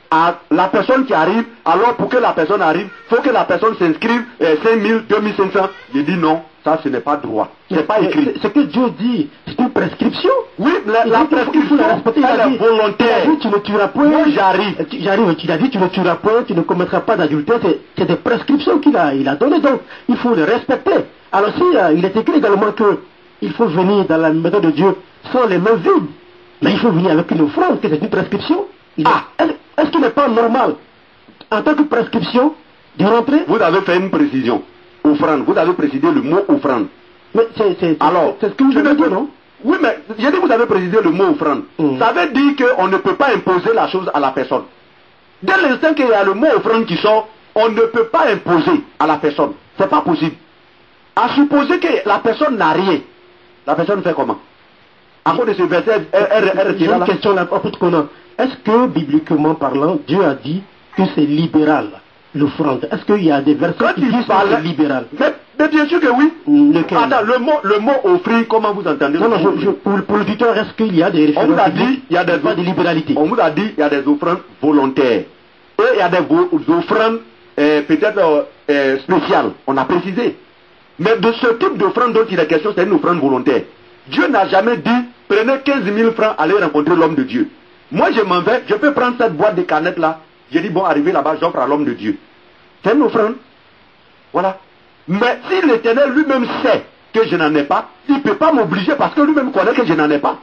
à la personne qui arrive, alors pour que la personne arrive, il faut que la personne s'inscrive 5 000, 2 500. J'ai dit non, ça ce n'est pas droit. C'est pas écrit. Ce que Dieu dit, c'est une prescription. Oui, la prescription, elle est volontaire. Il a dit, tu ne tueras point. Moi j'arrive. Tu as dit, tu ne tueras point, tu ne commettras pas d'adultère. C'est des prescriptions qu'il a données, donc il faut les respecter. Alors si il est écrit également que il faut venir dans la maison de Dieu sans les mains vides, mais il faut venir avec une offrande, que c'est une prescription. Est-ce qu'il n'est pas normal, en tant que prescription, de rentrer? Vous avez fait une précision. Offrande. Vous avez précisé le mot offrande. Mais c'est ce que vous avez dit, non? Oui, mais j'ai dit que vous avez précisé le mot offrande. Ça veut dire qu'on ne peut pas imposer la chose à la personne. Dès l'instant qu'il y a le mot offrande qui sort, on ne peut pas imposer à la personne. C'est pas possible. À supposer que la personne n'a rien, la personne fait comment? À cause de ce verset, j'ai une question là, est-ce que, bibliquement parlant, Dieu a dit que c'est libéral, l'offrande? Est-ce qu'il y a des versets qui disent que c'est libéral? Mais bien sûr que oui. Attends, le mot offrir, comment vous entendez? Non, pour l'auditeur, est-ce qu'il y a des références? On vous a dit, il y a des pas de libéralité. On vous a dit, il y a des offrandes volontaires. Et il y a des offrandes peut-être spéciales. On a précisé. Mais de ce type d'offrande dont il est question, c'est une offrande volontaire. Dieu n'a jamais dit, prenez 15 000 francs, allez rencontrer l'homme de Dieu. Moi, je m'en vais, je peux prendre cette boîte de canettes là. J'ai dit, bon, arrivé là-bas, j'offre à l'homme de Dieu. C'est une offrande. Voilà. Mais si l'Éternel lui-même sait que je n'en ai pas, il ne peut pas m'obliger parce que lui-même connaît que je n'en ai pas.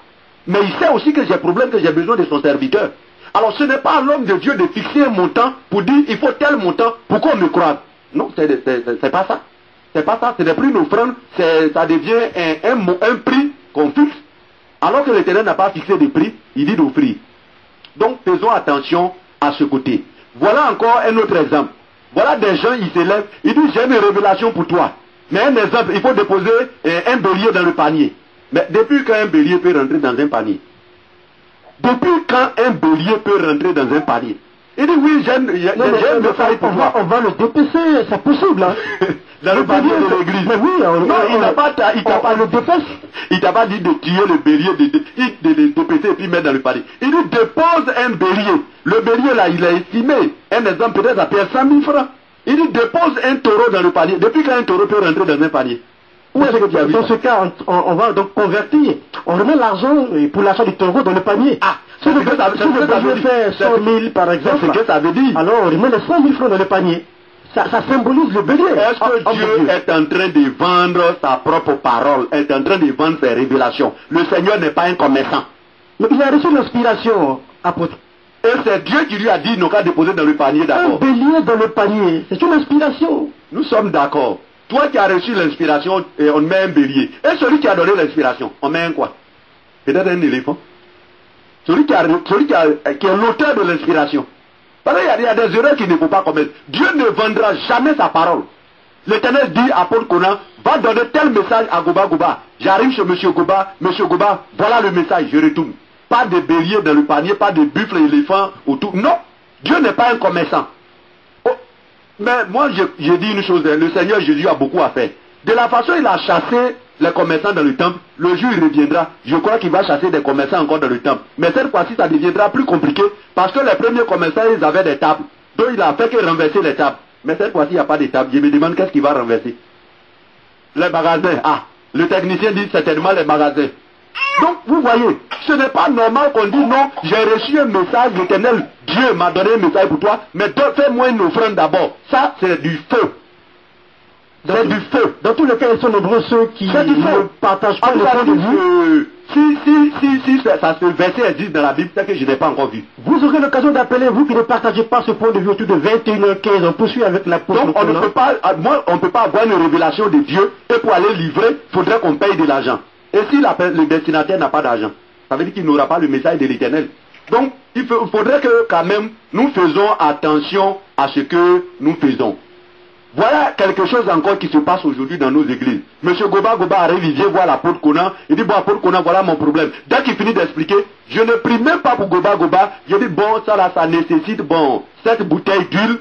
Mais il sait aussi que j'ai problème, que j'ai besoin de son serviteur. Alors ce n'est pas à l'homme de Dieu de fixer un montant pour dire, il faut tel montant pour qu'on me croise. Non, c'est pas ça. C'est pas ça, ce n'est plus une offrande, ça devient un prix qu'on fixe. Alors que l'Éternel n'a pas fixé de prix, il dit d'offrir. Donc faisons attention à ce côté. Voilà encore un autre exemple. Voilà des gens, ils s'élèvent, ils disent j'ai une révélation pour toi. Mais un exemple, il faut déposer un bélier dans le panier. Mais depuis quand un bélier peut rentrer dans un panier? Depuis quand un bélier peut rentrer dans un panier? Il dit oui, j'ai une message pour toi. On va le dépêcher, c'est possible. Hein. Dans le panier de l'église. Mais oui, il t'a pas dit de tuer le bélier, de le dépêcher et puis mettre dans le panier. Il dit dépose un bélier. Le bélier là, il est estimé. Un exemple peut-être à payer 100 000 francs. Il dit dépose un taureau dans le panier. Depuis quand un taureau peut rentrer dans un panier? Dans ce cas, on va donc convertir. On remet l'argent pour l'achat du taureau dans le panier. Si le bélier fait 100 000 par exemple, c'est ce que ça veut dire. Alors on remet les 100 000 francs dans le panier. Ça symbolise le bélier. Est-ce que Dieu est en train de vendre sa propre parole, est en train de vendre ses révélations? Le Seigneur n'est pas un commerçant. Mais il a reçu l'inspiration, apôtre. Et c'est Dieu qui lui a dit, nous qu'à déposer dans le panier d'abord. Un bélier dans le panier, c'est une inspiration. Nous sommes d'accord. Toi qui as reçu l'inspiration, on met un bélier. Et celui qui a donné l'inspiration, on met un quoi? Peut-être un éléphant. Celui qui est l'auteur de l'inspiration. Parce qu'il y a des erreurs qu'il ne faut pas commettre. Dieu ne vendra jamais sa parole. L'Éternel dit à Paul Conan, va donner tel message à Goba Goba. J'arrive chez M. Goba, voilà le message, je retourne. Pas de bélier dans le panier, pas de buffle, éléphant, ou tout. Non. Dieu n'est pas un commerçant. Oh, mais moi, je dis une chose, le Seigneur Jésus a beaucoup à faire. De la façon il a chassé les commerçants dans le temple, le jour il reviendra, je crois qu'il va chasser des commerçants encore dans le temple. Mais cette fois-ci, ça deviendra plus compliqué, parce que les premiers commerçants, ils avaient des tables. Donc il a fait que renverser les tables. Mais cette fois-ci, il n'y a pas de table. Je me demande qu'est-ce qu'il va renverser. Les magasins. Ah, le technicien dit certainement les magasins. Donc, vous voyez, ce n'est pas normal qu'on dise non, j'ai reçu un message éternel, Dieu m'a donné un message pour toi, mais fais-moi une offrande d'abord. Ça, c'est du feu. C'est du feu. Dans tous les cas, ils sont nombreux ceux qui ne partagent pas le point de vue. Si ça ce verset existe dans la Bible, c'est que je n'ai pas encore vu. Vous aurez l'occasion d'appeler, vous qui ne partagez pas ce point de vue autour de 21h15. On poursuit avec la pause. Donc on ne peut pas, on ne peut pas avoir une révélation de Dieu et pour aller livrer, il faudrait qu'on paye de l'argent. Et si le destinataire n'a pas d'argent, ça veut dire qu'il n'aura pas le message de l'Éternel. Donc il faudrait que quand même nous faisons attention à ce que nous faisons. Voilà quelque chose encore qui se passe aujourd'hui dans nos églises. Monsieur Goba arrive, il vient voir l'apôtre Conan, il dit bon apôtre Conan, voilà mon problème. Dès qu'il finit d'expliquer, je ne prie même pas pour Goba, je dis bon ça là ça nécessite bon 7 bouteilles d'huile,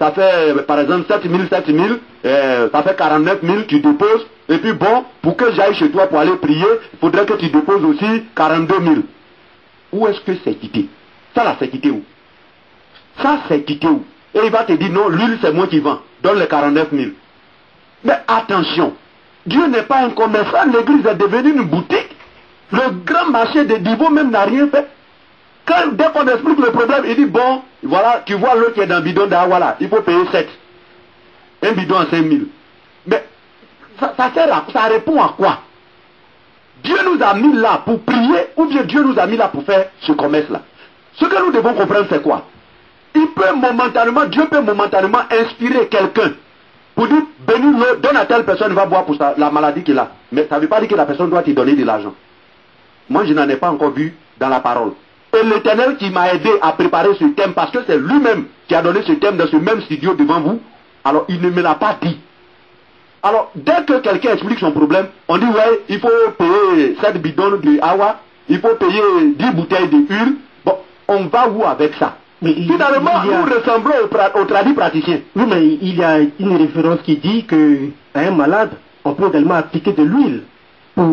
ça fait par exemple 7000, ça fait 49 000, tu déposes, et puis bon, pour que j'aille chez toi pour aller prier, il faudrait que tu déposes aussi 42 000. Où est-ce que c'est quitté? Ça là c'est quitté où? Ça c'est quitté où? Et il va te dire non, l'huile c'est moi qui vends. Donne les 49 000. Mais attention, Dieu n'est pas un commerçant, l'église est devenue une boutique. Le grand marché de Divo même n'a rien fait. Dès qu'on explique le problème, il dit bon, voilà, tu vois l'eau qui est dans le bidon voilà, il faut payer 7. Un bidon à 5 000. Mais ça sert à, ça répond à quoi? Dieu nous a mis là pour prier ou bien Dieu nous a mis là pour faire ce commerce-là? Ce que nous devons comprendre, c'est quoi? Dieu peut momentanément inspirer quelqu'un pour dire, bénis l'eau, donne à telle personne, va boire pour la maladie qu'il a. Mais ça ne veut pas dire que la personne doit te donner de l'argent. Moi, je n'en ai pas encore vu dans la parole. Et l'Éternel qui m'a aidé à préparer ce thème, parce que c'est lui-même qui a donné ce thème dans ce même studio devant vous, alors il ne me l'a pas dit. Alors, dès que quelqu'un explique son problème, on dit, ouais, il faut payer 7 bidons de awa, il faut payer 10 bouteilles d'huile. Bon, on va où avec ça? Mais finalement, nous ressemblons aux tradis praticiens. Oui, mais il y a une référence qui dit qu'à un malade, on peut également appliquer de l'huile.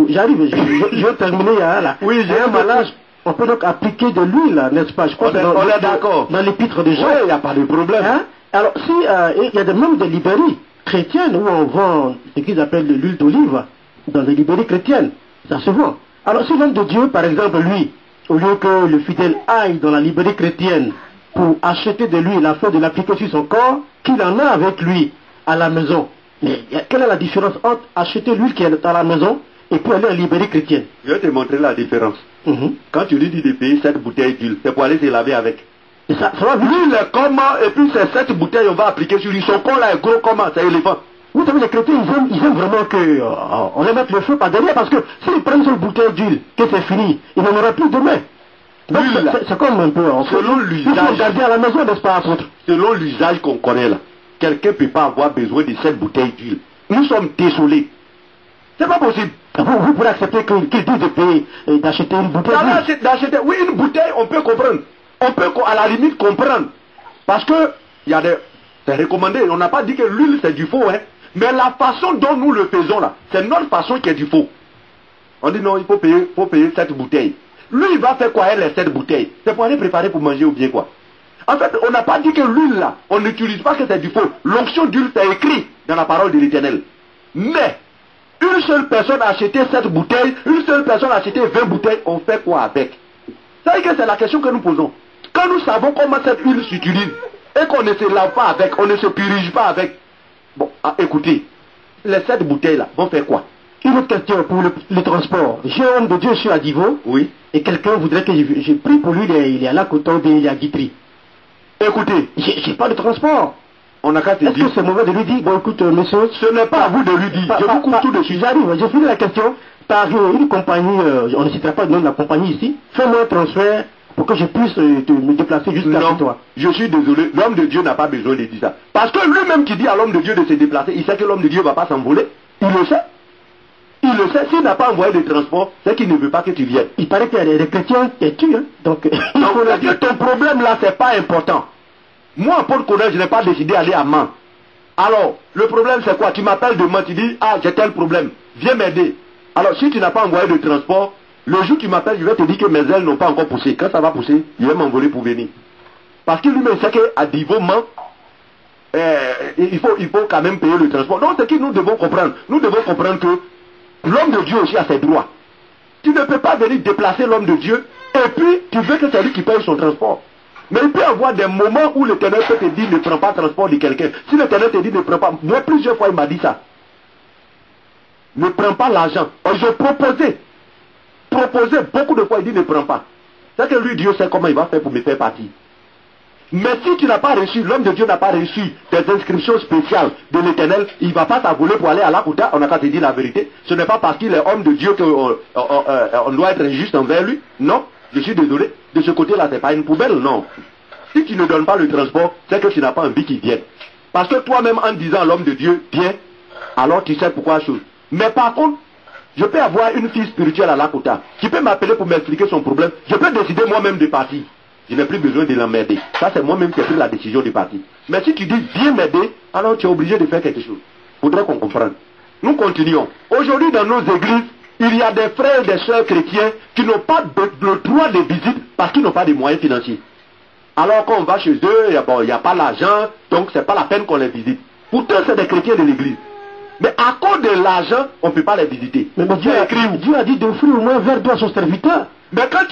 J'arrive, je vais terminer là. Oui, j'ai un malade, on peut donc appliquer de l'huile, n'est-ce pas? Je crois on est d'accord. Dans l'épître de Jean. Oui, il n'y a pas de problème. Hein? Alors, si il y a même des librairies chrétiennes où on vend ce qu'ils appellent de l'huile d'olive, dans les librairies chrétiennes, ça se vend. Alors, si l'homme de Dieu, par exemple, lui, au lieu que le fidèle aille dans la librairie chrétienne pour acheter de l'huile afin de l'appliquer sur son corps, qu'il en a avec lui à la maison. Mais quelle est la différence entre acheter l'huile qui est à la maison et puis aller à la librairie chrétienne? Je vais te montrer la différence. Quand tu lui dis de payer 7 bouteilles d'huile, c'est pour aller se laver avec. Et ça va l'huile est comment, et puis ces 7 bouteilles, on va appliquer sur lui. Son corps là est gros comment? C'est éléphant. Vous savez, les chrétiens, ils aiment vraiment que on les mette le feu par derrière, parce que s'ils prennent sur une bouteille d'huile, que c'est fini, il n'en aura plus demain. Donc c'est comme un peu, selon l'usage, il faut garder à la maison, n'est-ce pas, apôtre? Selon l'usage qu'on connaît là, quelqu'un ne peut pas avoir besoin de cette bouteille d'huile. Nous sommes désolés. C'est pas possible. Vous pourrez accepter qu'il dit de payer, d'acheter une bouteille d'huile? D'acheter, oui, une bouteille, on peut comprendre. On peut à la limite comprendre. Parce que c'est recommandé. On n'a pas dit que l'huile c'est du faux, hein. Mais la façon dont nous le faisons là, c'est notre façon qui est du faux. On dit non, il faut payer cette bouteille. Lui, il va faire quoi avec les 7 bouteilles? C'est pour aller préparer pour manger ou bien quoi? En fait, on n'a pas dit que l'huile là, on n'utilise pas que c'est du faux. L'onction d'huile, c'est écrit dans la parole de l'Éternel. Mais, une seule personne a acheté 7 bouteilles, une seule personne a acheté 20 bouteilles, on fait quoi avec? C'est que c'est la question que nous posons. Quand nous savons comment cette huile s'utilise, et qu'on ne se lave pas avec, on ne se purige pas avec, bon, écoutez, les 7 bouteilles là vont faire quoi? Une autre question pour le transport. J'ai un homme de Dieu, je suis à Divo. Oui. Et quelqu'un voudrait que je prie pour lui, il est à la Coton, il est à Guitry. Écoutez, j'ai pas de transport. On n'a qu'à te dire. Est-ce que c'est mauvais de lui dire, bon écoute, monsieur, ce n'est pas à vous de lui dire. Je vous coupe tout de suite. J'arrive, j'ai fini la question par une compagnie, on ne citera pas le nom de la compagnie ici. Fais-moi un transfert pour que je puisse me déplacer jusqu'à chez toi. Je suis désolé, l'homme de Dieu n'a pas besoin de dire ça. Parce que lui-même qui dit à l'homme de Dieu de se déplacer, il sait que l'homme de Dieu ne va pas s'envoler. Il le sait. Il le sait, s'il n'a pas envoyé de transport, c'est qu'il ne veut pas que tu viennes. Il paraît qu'il y a des chrétiens qui tuent, hein. Donc, ton problème là, c'est pas important. Moi, pour connaître, je n'ai pas décidé d'aller à Mans. Alors, le problème c'est quoi? Tu m'appelles demain, tu dis, ah, j'ai tel problème, viens m'aider. Alors, si tu n'as pas envoyé de transport, le jour où tu m'appelles, je vais te dire que mes ailes n'ont pas encore poussé. Quand ça va pousser, je vais m'envoler pour venir. Parce que lui-même sait qu'à niveau Mans, il faut quand même payer le transport. Donc, c'est que nous devons comprendre. Nous devons comprendre que l'homme de Dieu aussi a ses droits. Tu ne peux pas venir déplacer l'homme de Dieu et puis tu veux que c'est lui qui paye son transport. Mais il peut y avoir des moments où l'Éternel peut te dire ne prends pas le transport de quelqu'un. Si l'Éternel te dit ne prends pas, moi plusieurs fois il m'a dit ça. Ne prends pas l'argent. Je proposais beaucoup de fois, il dit ne prends pas. C'est que lui, Dieu sait comment il va faire pour me faire partir. Mais si tu n'as pas reçu, l'homme de Dieu n'a pas reçu tes inscriptions spéciales de l'Éternel, il ne va pas t'avoler pour aller à l'Akuta, on n'a qu'à te dire la vérité. Ce n'est pas parce qu'il est homme de Dieu qu'on doit être injuste envers lui. Non, je suis désolé. De ce côté-là, ce n'est pas une poubelle, non. Si tu ne donnes pas le transport, c'est que tu n'as pas envie qu'il vienne. Parce que toi-même, en disant à l'homme de Dieu, viens, alors tu sais pourquoi chose. Mais par contre, je peux avoir une fille spirituelle à l'Akuta qui peut m'appeler pour m'expliquer son problème. Je peux décider moi-même de partir. Je n'ai plus besoin de l'emmerder. Ça, c'est moi-même qui ai pris la décision de partir. Mais si tu dis, viens m'aider, alors tu es obligé de faire quelque chose. Il faudrait qu'on comprenne. Nous continuons. Aujourd'hui, dans nos églises, il y a des frères et des sœurs chrétiens qui n'ont pas le droit de visite parce qu'ils n'ont pas de moyens financiers. Alors quand on va chez eux, il n'y a pas l'argent, donc ce n'est pas la peine qu'on les visite. Pourtant, c'est des chrétiens de l'église. Mais à cause de l'argent, on ne peut pas les visiter. Mais Dieu a dit d'offrir au moins un verre d'eau à son serviteur. Mais quand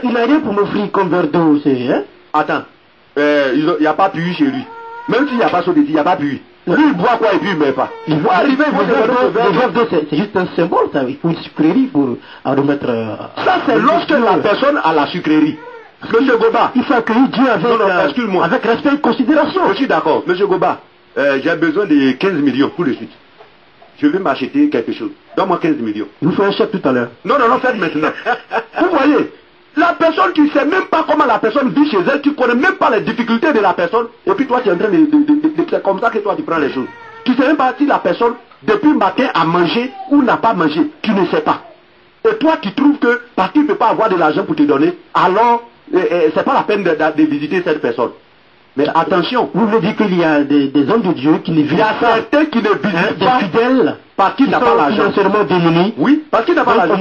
il a rien pour m'offrir comme verre d'eau, c'est... Hein? Attends, il n'y a pas pu chez lui. Même s'il n'y a pas sauté, il n'y a pas pu. Lui, il boit quoi et puis il ne met pas. Il voit arriver, le verre d'eau, c'est juste un symbole, ça. Il faut une sucrerie pour remettre... ça, c'est lorsque la personne a la sucrerie. Monsieur Goba, il faut accueillir Dieu avec respect et considération. Je suis d'accord. Monsieur Goba, j'ai besoin de 15 millions tout de suite. Je vais m'acheter quelque chose. Donne-moi 15 millions. Il vous fait un chèque tout à l'heure. Non, faites maintenant. Vous voyez, la personne, tu ne sais même pas comment la personne vit chez elle, tu ne connais même pas les difficultés de la personne, et puis toi tu es en train de c'est comme ça que toi tu prends les choses. Tu ne sais même pas si la personne, depuis le matin, a mangé ou n'a pas mangé. Tu ne sais pas. Et toi tu trouves que, parce qu'il ne peut pas avoir de l'argent pour te donner, alors, c'est pas la peine de visiter cette personne. Mais attention, vous voulez dire qu'il y a des hommes de Dieu qui ne visitent pas. Il y a certains qui ne visitent pas. Des fidèles parce qu'ils n'ont pas l'argent. Financièrement démunis. Oui, parce qu'ils n'ont pas l'argent.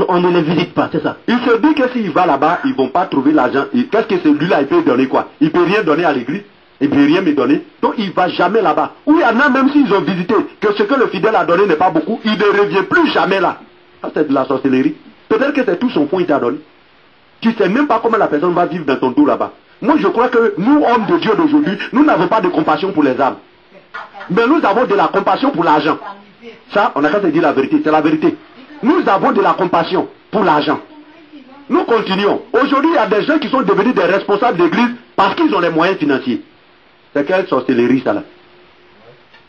On ne les visite pas, c'est ça. Il se dit que s'il va là-bas, ils ne vont pas trouver l'argent. Qu'est-ce que celui-là, il peut donner quoi? Il ne peut rien donner à l'église. Il ne peut rien me donner. Donc il ne va jamais là-bas. Ou il y en a même s'ils ont visité, que ce que le fidèle a donné n'est pas beaucoup, il ne revient plus jamais là. Ça c'est de la sorcellerie. Peut-être que c'est tout son fonds qu'il t'a donné. Tu ne sais même pas comment la personne va vivre dans ton dos là-bas. Moi, je crois que nous, hommes de Dieu d'aujourd'hui, nous n'avons pas de compassion pour les âmes. Mais nous avons de la compassion pour l'argent. Ça, on n'a qu'à se dire la vérité. C'est la vérité. Nous avons de la compassion pour l'argent. Nous continuons. Aujourd'hui, il y a des gens qui sont devenus des responsables d'église parce qu'ils ont les moyens financiers. C'est quelle sorcellerie, ça là?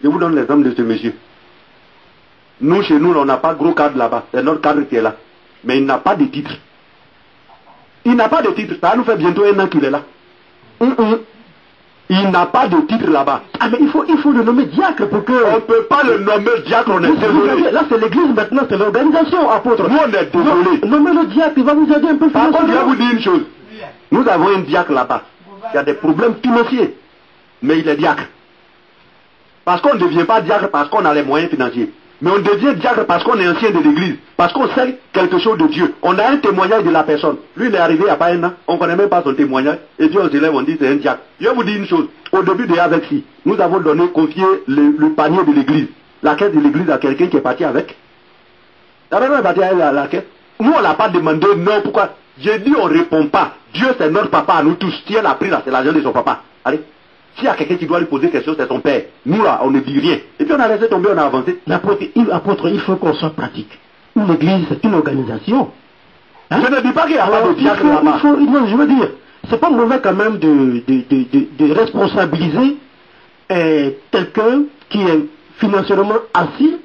Je vous donne l'exemple de ce monsieur. Nous, chez nous, on n'a pas de gros cadre là-bas. C'est notre cadre qui est là. Mais il n'a pas de titre. Il n'a pas de titre. Ça nous fait bientôt 1 an qu'il est là. Il n'a pas de titre là-bas. Ah mais il faut le nommer diacre pour que... On ne peut pas le nommer diacre, on est désolé. Là c'est l'église maintenant, c'est l'organisation, apôtre. Nous on est désolé. Nommez le diacre, il va vous aider un peu. Par contre, je vais vous dire une chose. Nous avons un diacre là-bas. Il y a des problèmes financiers. Mais il est diacre. Parce qu'on ne devient pas diacre parce qu'on a les moyens financiers. Mais on devient diacre parce qu'on est ancien de l'église. Parce qu'on sait quelque chose de Dieu. On a un témoignage de la personne. Lui, il est arrivé il n'y a pas 1 an. On ne connaît même pas son témoignage. Et puis on se lève, on dit c'est un diacre. Je vais vous dire une chose. Au début de Avec-Si, nous avons confié le panier de l'église. La caisse de l'église à quelqu'un qui est parti avec. La personne est partie avec la caisse. Nous, on ne l'a pas demandé. Non, pourquoi? J'ai dit on ne répond pas. Dieu, c'est notre papa à nous tous. Si elle a pris là, c'est l'argent de son papa. Allez. S'il y a quelqu'un qui doit lui poser question, c'est son père. Nous là, on ne dit rien. Et puis on a laissé tomber, on a avancé. Apôtre, il faut qu'on soit pratique. Une église, c'est une organisation. Hein? Je ne dis pas qu'il n'y a pas de diacre là-bas. Non, je veux dire, c'est pas mauvais quand même de responsabiliser quelqu'un qui est financièrement assis,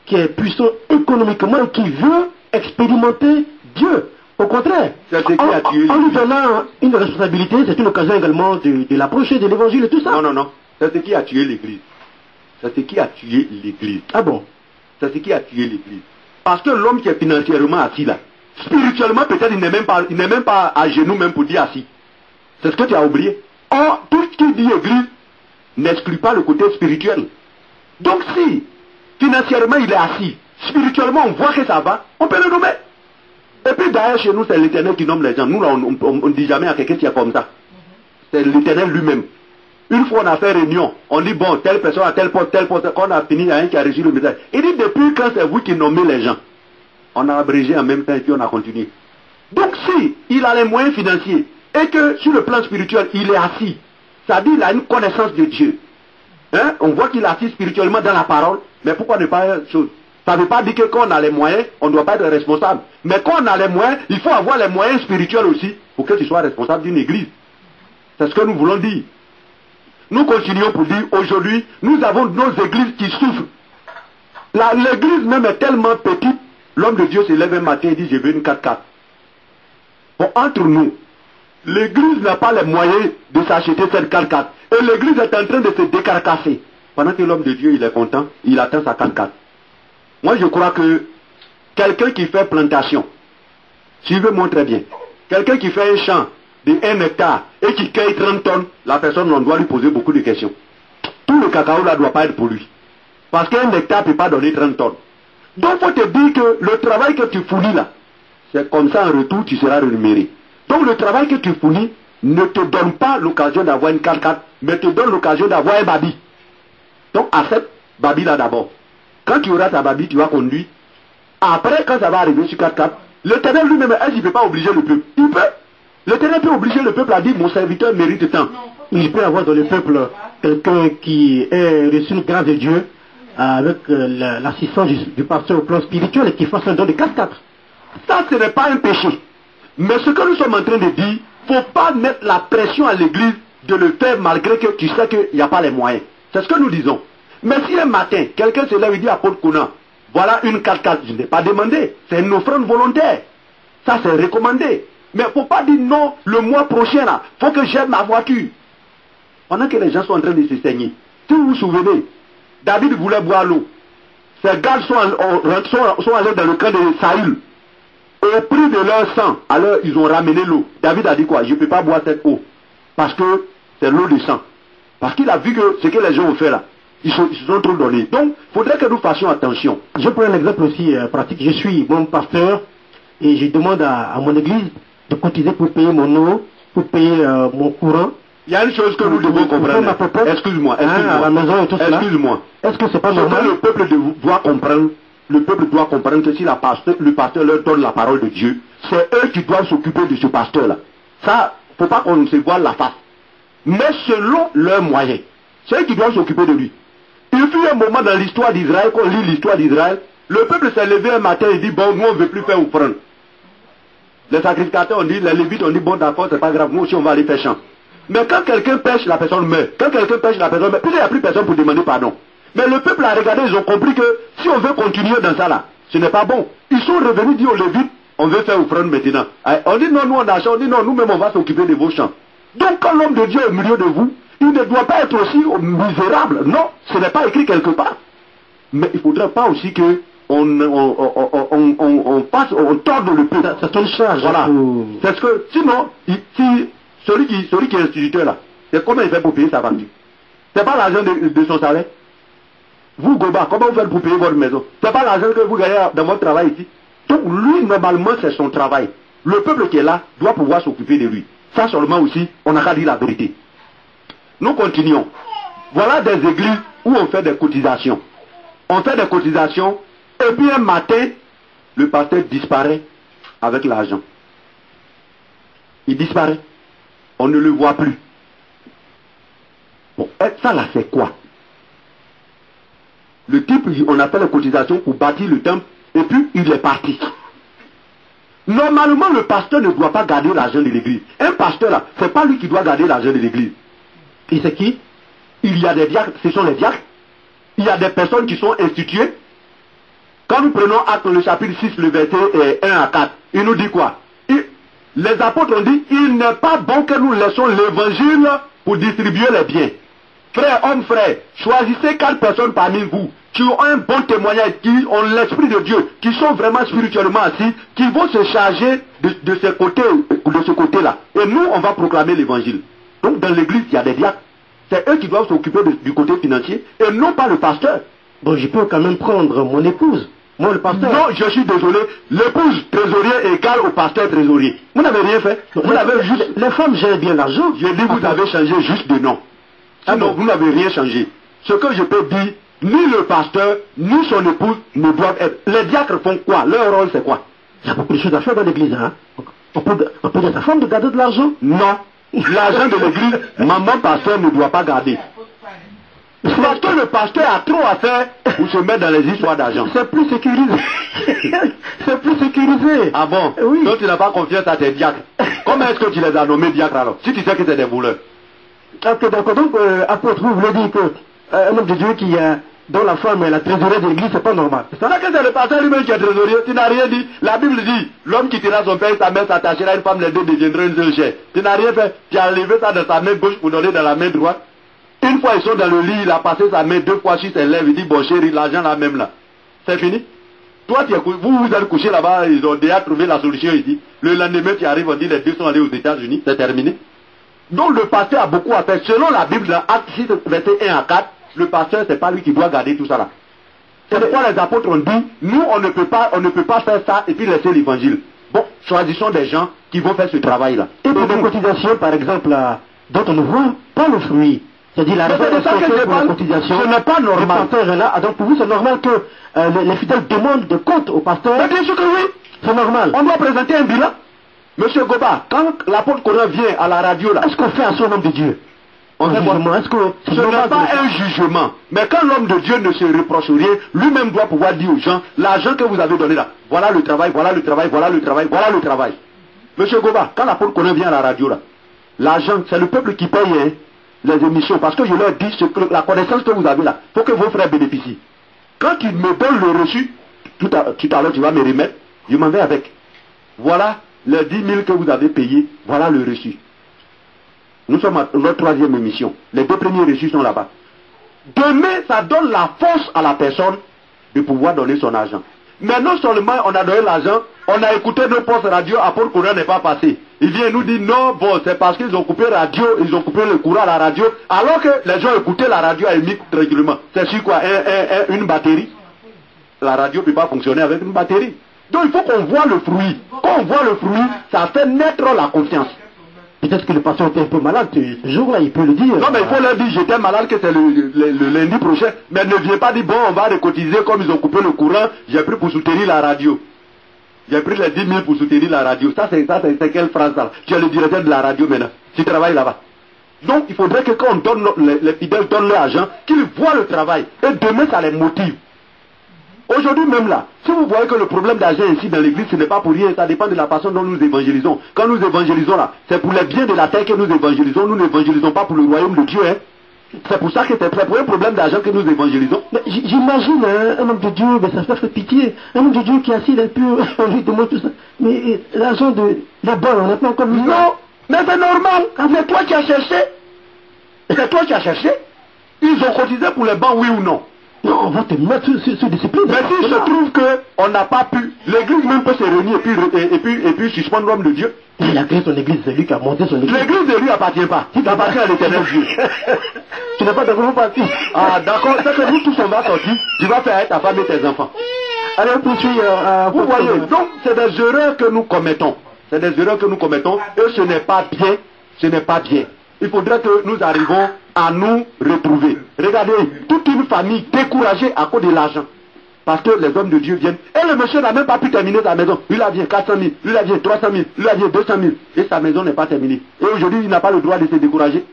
qui est puissant économiquement et qui veut expérimenter Dieu. Au contraire, en lui donnant une responsabilité, c'est une occasion également de l'approcher de l'évangile et tout ça. Non. C'est ce qui a tué l'église. C'est ce qui a tué l'église. Ah bon? C'est ce qui a tué l'église. Parce que l'homme qui est financièrement assis là, spirituellement peut-être il n'est même pas à genoux même pour dire assis. C'est ce que tu as oublié. Or, qui dit église n'exclut pas le côté spirituel. Donc si financièrement il est assis, spirituellement on voit que ça va, on peut le nommer. Et puis d'ailleurs chez nous c'est l'Éternel qui nomme les gens. Nous là on ne dit jamais à quelqu'un qui est comme ça. C'est l'Éternel lui-même. Une fois on a fait réunion, on dit bon, telle personne à tel poste, quand on a fini, il y a un qui a reçu le message. Il dit depuis quand c'est vous qui nommez les gens? On a abrégé en même temps et puis on a continué. Donc si il a les moyens financiers et que sur le plan spirituel il est assis, ça dit qu'il a une connaissance de Dieu. Hein? On voit qu'il est assis spirituellement dans la parole, mais pourquoi ne pas faire chose? Ça ne veut pas dire que quand on a les moyens, on ne doit pas être responsable. Mais quand on a les moyens, il faut avoir les moyens spirituels aussi pour que tu sois responsable d'une église. C'est ce que nous voulons dire. Nous continuons pour dire, aujourd'hui, nous avons nos églises qui souffrent. L'église même est tellement petite, l'homme de Dieu se lève un matin et dit, je veux une 4x4. Bon, entre nous, l'église n'a pas les moyens de s'acheter cette 4x4. Et l'église est en train de se décarcasser. Pendant que l'homme de Dieu, il est content, il attend sa 4x4. Moi, je crois que quelqu'un qui fait plantation, suivez-moi très bien, quelqu'un qui fait un champ de 1 hectare et qui cueille 30 tonnes, la personne, on doit lui poser beaucoup de questions. Tout le cacao là ne doit pas être pour lui. Parce qu'un hectare ne peut pas donner 30 tonnes. Donc il faut te dire que le travail que tu fournis là, c'est comme ça en retour tu seras rémunéré. Donc le travail que tu fournis ne te donne pas l'occasion d'avoir une 4x4, mais te donne l'occasion d'avoir un babi. Donc accepte babi là d'abord. Quand tu auras ta babi, tu vas conduire. Après, quand ça va arriver sur 4x4, l'Éternel lui-même, est-ce qu'il ne peut pas obliger le peuple? Il peut. L'Éternel peut obliger le peuple à dire, mon serviteur mérite tant. Il peut y avoir dans le peuple quelqu'un qui est reçu une grâce de Dieu avec l'assistance du pasteur au plan spirituel et qui fasse un don de 4x4. Ça, ce n'est pas un péché. Mais ce que nous sommes en train de dire, il ne faut pas mettre la pression à l'église de le faire malgré que tu sais qu'il n'y a pas les moyens. C'est ce que nous disons. Mais si un matin, quelqu'un se lève et dit à Paul Kouna, voilà une 4x4, je n'ai pas demandé, c'est une offrande volontaire. Ça, c'est recommandé. Mais il ne faut pas dire non, le mois prochain, là, il faut que j'aime ma voiture. Pendant que les gens sont en train de se saigner. Si vous vous souvenez, David voulait boire l'eau. Ces gardes sont allés dans le camp de Saül. Au prix de leur sang, alors ils ont ramené l'eau. David a dit quoi? Je ne peux pas boire cette eau. Parce que c'est l'eau de sang. Parce qu'il a vu que ce que les gens ont fait là, ils se sont trop donnés. Donc, il faudrait que nous fassions attention. Je prends un exemple aussi pratique. Je suis mon pasteur et je demande à mon église de cotiser pour payer mon eau, pour payer mon courant. Il y a une chose que nous devons comprendre. Excuse-moi. Est-ce que c'est pas normal? Le peuple doit comprendre. Le peuple doit comprendre que si le pasteur leur donne la parole de Dieu, c'est eux qui doivent s'occuper de ce pasteur-là. Ça, il ne faut pas qu'on se voile la face. Mais selon leurs moyens, c'est eux qui doivent s'occuper de lui. Il fut un moment dans l'histoire d'Israël, qu'on lit l'histoire d'Israël, le peuple s'est levé un matin et dit, bon, nous on ne veut plus faire offrande. Les sacrificateurs ont dit, les lévites ont dit, bon d'accord, c'est pas grave, nous aussi on va aller faire champ. Mais quand quelqu'un pêche, la personne meurt. Quand quelqu'un pêche, la personne meurt. Puis il n'y a plus personne pour demander pardon. Mais le peuple a regardé, ils ont compris que si on veut continuer dans ça là, ce n'est pas bon. Ils sont revenus dire aux lévites, on veut faire offrande maintenant. On dit non, nous on a champ, on dit non, nous-mêmes on va s'occuper de vos champs. Donc quand l'homme de Dieu est au milieu de vous, il ne doit pas être aussi misérable. Non, ce n'est pas écrit quelque part. Mais il ne faudrait pas aussi que on torde le peuple. C'est une charge. Voilà. C'est ce que, sinon, si celui qui est instituteur là, c'est comment il fait pour payer sa facture? C'est pas l'argent de son salaire. Vous, Goba, comment vous faites pour payer votre maison? C'est pas l'argent que vous gagnez dans votre travail ici. Donc lui, normalement, c'est son travail. Le peuple qui est là doit pouvoir s'occuper de lui. Ça seulement aussi, on n'a qu'à dire la vérité. Nous continuons. Voilà des églises où on fait des cotisations. On fait des cotisations, et puis un matin, le pasteur disparaît avec l'argent. Il disparaît. On ne le voit plus. Bon, ça là, c'est quoi? Le type, on a fait les cotisations pour bâtir le temple, et puis il est parti. Normalement, le pasteur ne doit pas garder l'argent de l'église. Un pasteur là, c'est pas lui qui doit garder l'argent de l'église. Et c'est qui? Il y a des diacres, ce sont les diacres. Il y a des personnes qui sont instituées. Quand nous prenons Actes le chapitre 6, le verset 1 à 4, il nous dit quoi? Les apôtres ont dit, il n'est pas bon que nous laissons l'évangile pour distribuer les biens. Frères, hommes, frères, choisissez 4 personnes parmi vous qui ont un bon témoignage, qui ont l'Esprit de Dieu, qui sont vraiment spirituellement assis, qui vont se charger de ce côté-là. Et nous, on va proclamer l'évangile. Donc dans l'église, il y a des diacres, C'est eux qui doivent s'occuper du côté financier et non pas le pasteur. Bon, je peux quand même prendre mon épouse. Moi, le pasteur. Non, je suis désolé. L'épouse trésorier est égale au pasteur trésorier. Vous n'avez rien fait. Vous n'avez juste... Les femmes gèrent bien l'argent. Je dis vous avez changé juste de nom. Sinon, vous n'avez rien changé. Ce que je peux dire, ni le pasteur, ni son épouse ne doivent être... Les diacres font quoi? Leur rôle, c'est quoi? Il y a beaucoup de choses à faire dans l'église, hein. On peut dire à sa femme de garder de l'argent? Non. L'argent de l'église, maman pasteur ne doit pas garder. Parce que le pasteur a trop à faire pour se mettre dans les histoires d'argent. C'est plus sécurisé. C'est plus sécurisé. Ah bon? Oui. Donc tu n'as pas confiance à tes diacres. Comment est-ce que tu les as nommés diacres alors? Si tu sais que c'est des voleurs. Ok, d'accord. Donc, apôtre, vous voulez dire que un homme de Dieu qui dont la femme est la trésorière de l'église, c'est pas normal. C'est vrai que c'est le pasteur lui-même qui est trésorier. Tu n'as rien dit. La Bible dit, l'homme qui quittera son père et sa mère s'attachera à une femme, les deux deviendront une seule chair. Tu n'as rien fait. Tu as levé ça de sa main gauche pour donner dans la main droite. Une fois ils sont dans le lit, il a passé sa main 2 fois sur ses lèvres, il dit bon chérie, l'argent là même là. C'est fini. Toi vous êtes couché là-bas, ils ont déjà trouvé la solution ici. Le lendemain tu arrives, on dit les deux sont allés aux États-Unis, c'est terminé. Donc le pasteur a beaucoup à faire. Selon la Bible, dans Actes 6, verset 1 à 4, le pasteur c'est pas lui qui doit garder tout ça là. C'est pourquoi les apôtres ont dit, nous on ne peut pas faire ça et puis laisser l'évangile. Bon, choisissons des gens qui vont faire ce travail là. Et pour des cotisations par exemple, dont on ne voit pas le fruit. C'est-à-dire la raison pour la cotisation. Ce n'est pas normal. Le pasteur est là. Donc pour vous, c'est normal que les fidèles demandent des comptes au pasteur. Mais bien sûr que oui. C'est normal. On doit présenter un bilan. Monsieur Goba, quand l'apôtre Coran vient à la radio là, est-ce qu'on fait à son homme de Dieu un jugement? Est-ce que ce n'est pas un jugement. Mais quand l'homme de Dieu ne se reproche rien, lui-même doit pouvoir dire aux gens, l'argent que vous avez donné là, voilà le travail, voilà le travail, voilà le travail, voilà le travail. Monsieur Goba, quand l'apôtre Coran vient à la radio là, l'argent, c'est le peuple qui paye, hein, les émissions, parce que je leur dis la connaissance que vous avez là, il faut que vos frères bénéficient. Quand ils me donnent le reçu, tout à l'heure tu vas me remettre, je m'en vais avec. Voilà les 10 000 que vous avez payés, voilà le reçu. Nous sommes à notre 3e émission, les 2 premiers reçus sont là-bas. Demain, ça donne la force à la personne de pouvoir donner son argent. Mais non seulement on a donné l'argent, on a écouté nos postes radio, après le courant n'est pas passé. Il vient nous dire non, bon, c'est parce qu'ils ont coupé radio, ils ont coupé le courant à la radio, alors que les gens écoutaient la radio à émis régulièrement. C'est sur quoi? Une batterie. La radio ne peut pas fonctionner avec une batterie. Donc il faut qu'on voit le fruit. Quand on voit le fruit, ça fait naître la confiance. Peut-être que le pasteur était un peu malade ce jour-là, il peut le dire. Non, mais il faut leur dire, j'étais malade, que c'est le lundi prochain. Mais ne viens pas dire, bon, on va recotiser comme ils ont coupé le courant, j'ai pris pour soutenir la radio. J'ai pris les 10 000 pour soutenir la radio. Ça, c'est quelle phrase ça? Tu es le directeur de la radio maintenant. Tu travailles là-bas. Donc, il faudrait que quand on donne, les fidèles donnent leur argent, qu'ils voient le travail. Et demain, ça les motive. Aujourd'hui même là, si vous voyez que le problème d'argent ici dans l'église, ce n'est pas pour rien, ça dépend de la façon dont nous évangélisons. Quand nous évangélisons là, c'est pour les biens de la terre que nous évangélisons, nous n'évangélisons pas pour le royaume de Dieu. Hein. C'est pour ça que c'est pour un problème d'argent que nous évangélisons. J'imagine un homme de Dieu, ben, ça fait pitié. Un homme de Dieu qui est assis, il peut, on lui demande tout ça. Mais l'argent de la bonne, on a pas encore vu. Non, mais c'est normal. C'est toi qui as cherché. C'est toi qui as cherché. Ils ont cotisé pour les bancs, oui ou non? Non, on va te mettre sous discipline. Mais s'il se trouve qu'on n'a pas pu, l'église même peut se réunir et puis suspendre l'homme de Dieu. Il a créé son église, c'est lui qui a monté son église. L'église ne lui appartient pas. Il appartient à l'éternel Dieu. Tu n'as pas de gros parti. Ah d'accord, c'est que nous tous on va sortir. Tu vas faire avec ta femme et tes enfants. Allez, on poursuit. Vous voyez, donc c'est des erreurs que nous commettons. C'est des erreurs que nous commettons et ce n'est pas bien. Ce n'est pas bien. Il faudrait que nous arrivons à nous retrouver. Regardez, toute une famille découragée à cause de l'argent. Parce que les hommes de Dieu viennent. Et le monsieur n'a même pas pu terminer sa maison. Lui, il a vient 400 000, lui, il a vient 300 000, lui, il a vient 200 000. Et sa maison n'est pas terminée. Et aujourd'hui, il n'a pas le droit de se décourager.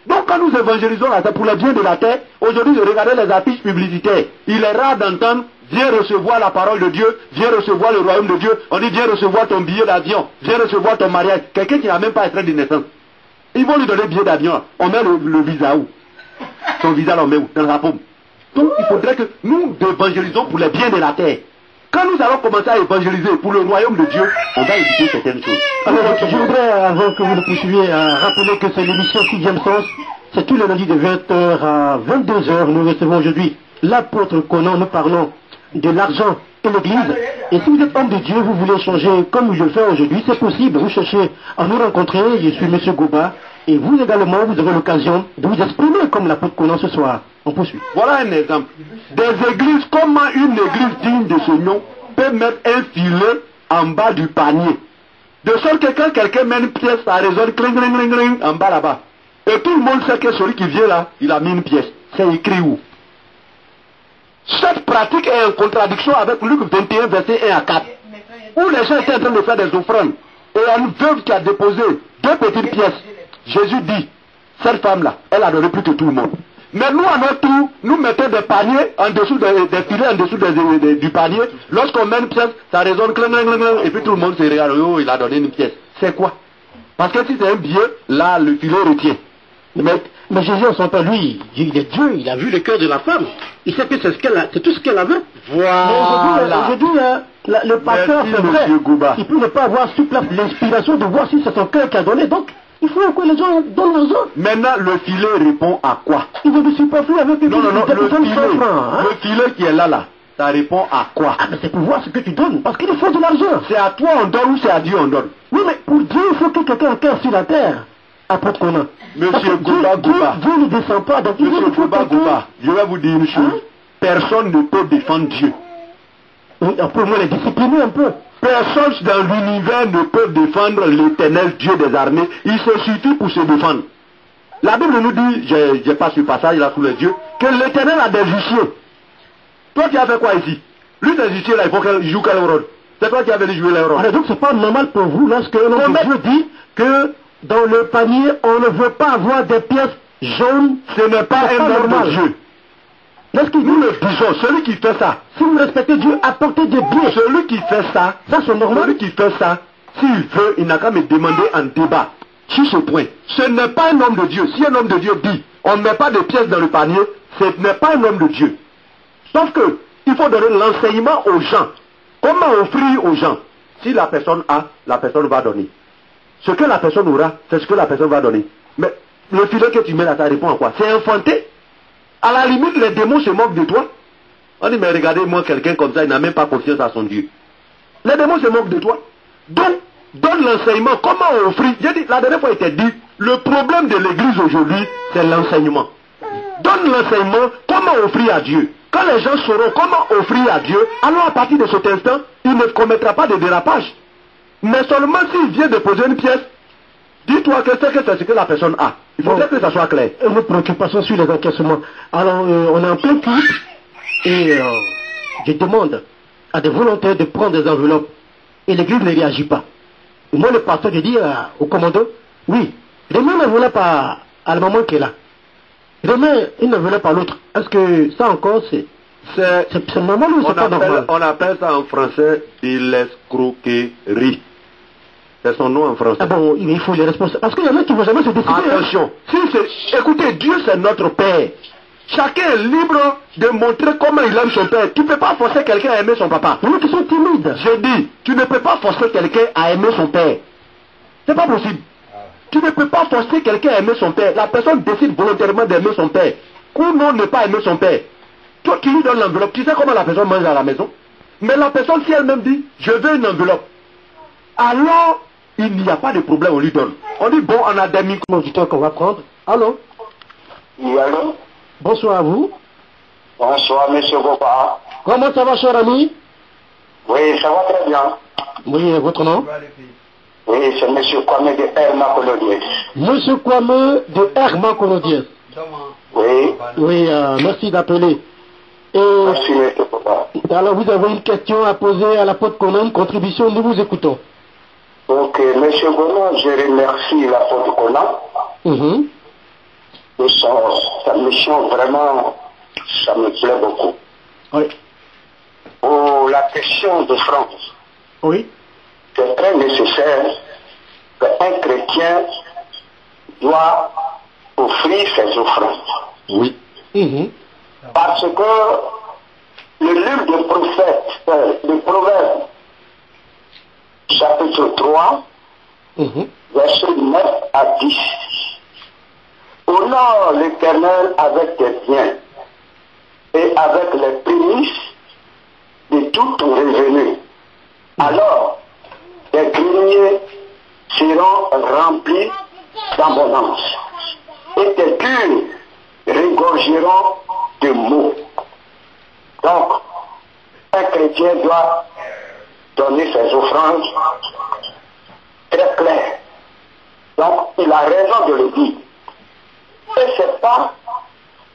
Donc quand nous évangélisons là, c'est pour le bien de la terre. Aujourd'hui, regardez les affiches publicitaires. Il est rare d'entendre, viens recevoir la parole de Dieu, viens recevoir le royaume de Dieu. On dit, viens recevoir ton billet d'avion, viens recevoir ton mariage. Quelqu'un qui n'a même pas extrait de naissance. Ils vont lui donner le billet d'avion. On met le visa où? Son visa là, on met où? Dans la paume. Donc il faudrait que nous évangélisons pour le bien de la terre. Quand nous allons commencer à évangéliser pour le royaume de Dieu, on va éviter certaines choses. Alors, je voudrais, avant que vous le poursuiviez, rappeler que c'est l'émission 6e Sens. C'est tous les lundis de 20h à 22h. Nous recevons aujourd'hui l'apôtre Conan. Nous parlons de l'argent et l'église. Et si vous êtes homme de Dieu, vous voulez changer comme je le fais aujourd'hui, c'est possible. Vous cherchez à nous rencontrer. Je suis M. Goba. Et vous également, vous aurez l'occasion de vous exprimer comme l'apôtre Conan ce soir. On poursuit. Voilà un exemple. Des églises, comment une église digne de ce nom peut mettre un filet en bas du panier. De sorte que quand quelqu'un met une pièce, ça résonne cling, cling, cling, cling, en bas là-bas. Et tout le monde sait que celui qui vient là, il a mis une pièce. C'est écrit où? Cette pratique est en contradiction avec Luc 21, verset 1 à 4. Où les gens étaient en train de faire des offrandes. Et il y a une veuve qui a déposé 2 petites pièces. Jésus dit, cette femme-là, elle a donné plus que tout le monde. Mais nous, à notre tour, nous mettons des paniers en dessous des filets, en dessous du panier. Lorsqu'on met une pièce, ça résonne, cling, cling, cling, et puis tout le monde se regarde, oh, il a donné une pièce. C'est quoi? Parce que si c'est un billet, là, le filet retient. Mais Jésus, en son temps, lui, il est Dieu, il a vu le cœur de la femme. Il sait que c'est tout ce qu'elle avait. Voilà. Aujourd'hui, le pasteur, c'est vrai, il peut ne pas avoir toute l'inspiration de voir si c'est son cœur qui a donné. Donc, il faut que les gens donnent l'argent. Maintenant, le filet répond à quoi? Il veut du superflu avec les Non, francs. Le filet qui est là, ça répond à quoi? Ah, mais c'est pour voir ce que tu donnes, parce qu'il faut de l'argent. C'est à toi on donne ou c'est à Dieu on donne? Oui, mais pour Dieu, il faut que quelqu'un ait un cœur sur la terre. Apôtre Conan. Monsieur Goba, Dieu ne descend pas. Donc Monsieur Goba, je vais vous dire une chose. Personne ne peut défendre Dieu. Oui, on peut au moins les discipliner un peu. Personne dans l'univers ne peut défendre l'éternel Dieu des armées. Il se suffit pour se défendre. La Bible nous dit, je passe ce passage là sous les yeux, que l'éternel a des huissiers. Toi qui as fait quoi ici? Lui, des huissiers là, il faut qu'il joue quel rôle? C'est toi qui as venu jouer le rôle. Alors donc c'est pas normal pour vous lorsque l'homme de Dieu dit que dans le panier, on ne veut pas avoir des pièces jaunes. Ce n'est pas un homme de Dieu. Nous le disons, celui qui fait ça, si vous respectez Dieu, apportez des biens. Celui qui fait ça, c'est normal. Celui qui fait ça, s'il veut, il n'a qu'à me demander en débat sur ce point. Ce n'est pas un homme de Dieu. Si un homme de Dieu dit, on ne met pas de pièces dans le panier, ce n'est pas un homme de Dieu. Sauf que, il faut donner l'enseignement aux gens. Comment offrir aux gens? Si la personne a, la personne va donner. Ce que la personne aura, c'est ce que la personne va donner. Mais le filet que tu mets là, ça répond à quoi? C'est infanté. À la limite, les démons se moquent de toi. On dit, mais regardez-moi, quelqu'un comme ça, il n'a même pas confiance à son Dieu. Les démons se moquent de toi. Donc, donne l'enseignement. Comment offrir? J'ai dit, la dernière fois, il était dit, le problème de l'église aujourd'hui, c'est l'enseignement. Donne l'enseignement, comment offrir à Dieu. Quand les gens sauront comment offrir à Dieu, alors à partir de cet instant, il ne commettra pas de dérapage. Mais seulement s'il vient de poser une pièce, dis-toi que c'est ce que la personne a. Il faudrait que ça soit clair. Une préoccupation sur les encaissements. Alors, on est en plein culte et je demande à des volontaires de prendre des enveloppes et l'église ne réagit pas. Et moi, le pasteur, je dis au commandant, oui, remets une enveloppe à la maman qui est là. Remets une enveloppe à l'autre. Est-ce que ça encore, c'est normal ou c'est pas normal? On appelle ça en français de l'escroquerie. C'est son nom en français. Ah bon, il faut les responsables. Parce qu'il y en a qui ne vont jamais se décider. Attention. Écoutez, Dieu c'est notre Père. Chacun est libre de montrer comment il aime son père. Tu ne peux pas forcer quelqu'un à aimer son papa. Il y en a qui sont timides. Je dis, tu ne peux pas forcer quelqu'un à aimer son père. C'est pas possible. Tu ne peux pas forcer quelqu'un à aimer son père. La personne décide volontairement d'aimer son père. Ou non, ne pas aimer son père. Toi, tu lui donnes l'enveloppe. Tu sais comment la personne mange à la maison. Mais la personne, si elle-même dit, je veux une enveloppe, alors, il n'y a pas de problème, on lui donne. On dit, bon, on a des micros du temps qu'on va prendre. Allô? Oui, allô? Bonsoir à vous. Bonsoir, monsieur Goba. Comment ça va, cher ami? Oui, ça va très bien. Oui, votre nom? Oui, c'est monsieur Kwame de Herma Colodier. Monsieur Kwame de Herma Colodier. Oui. Oui, merci d'appeler. Merci, monsieur Goba. Alors, vous avez une question à poser à l'apôtre Conan, une contribution, nous vous écoutons. Ok, monsieur Conan, je remercie l'apôtre Conan. De sa mission, vraiment, ça me plaît beaucoup. Oui. Pour la question de France. Oui. C'est très nécessaire qu'un chrétien doit offrir ses offrandes. Oui. Parce que le livre des prophètes, le Proverbe, chapitre 3, verset 9 à 10. Honore l'Éternel avec tes biens et avec les prémices de tout ton revenu. Alors, tes greniers seront remplis d'abondance et tes cœurs regorgeront de mots. Donc, un chrétien doit donner ses offrandes très claires. Donc, il a raison de le dire. Et c'est pas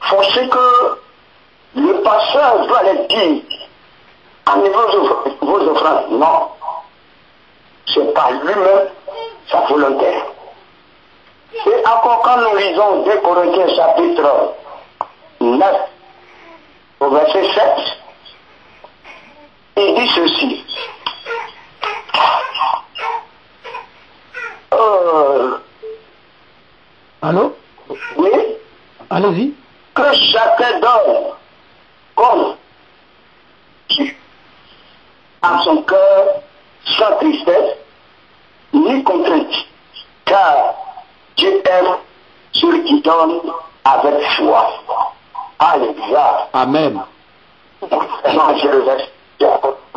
forcé que le pasteur doit les dire. Amenez vos offrandes. Non. C'est pas lui-même sa volonté. Et encore quand nous lisons 2 Corinthiens chapitre 9 au verset 7, il dit ceci. Allô? Oui? Allez-y. Que chacun donne comme à son cœur sans tristesse ni contrainte, car Dieu aime ceux qui donnent avec foi. Alléluia. Amen. Vraiment, je remercie.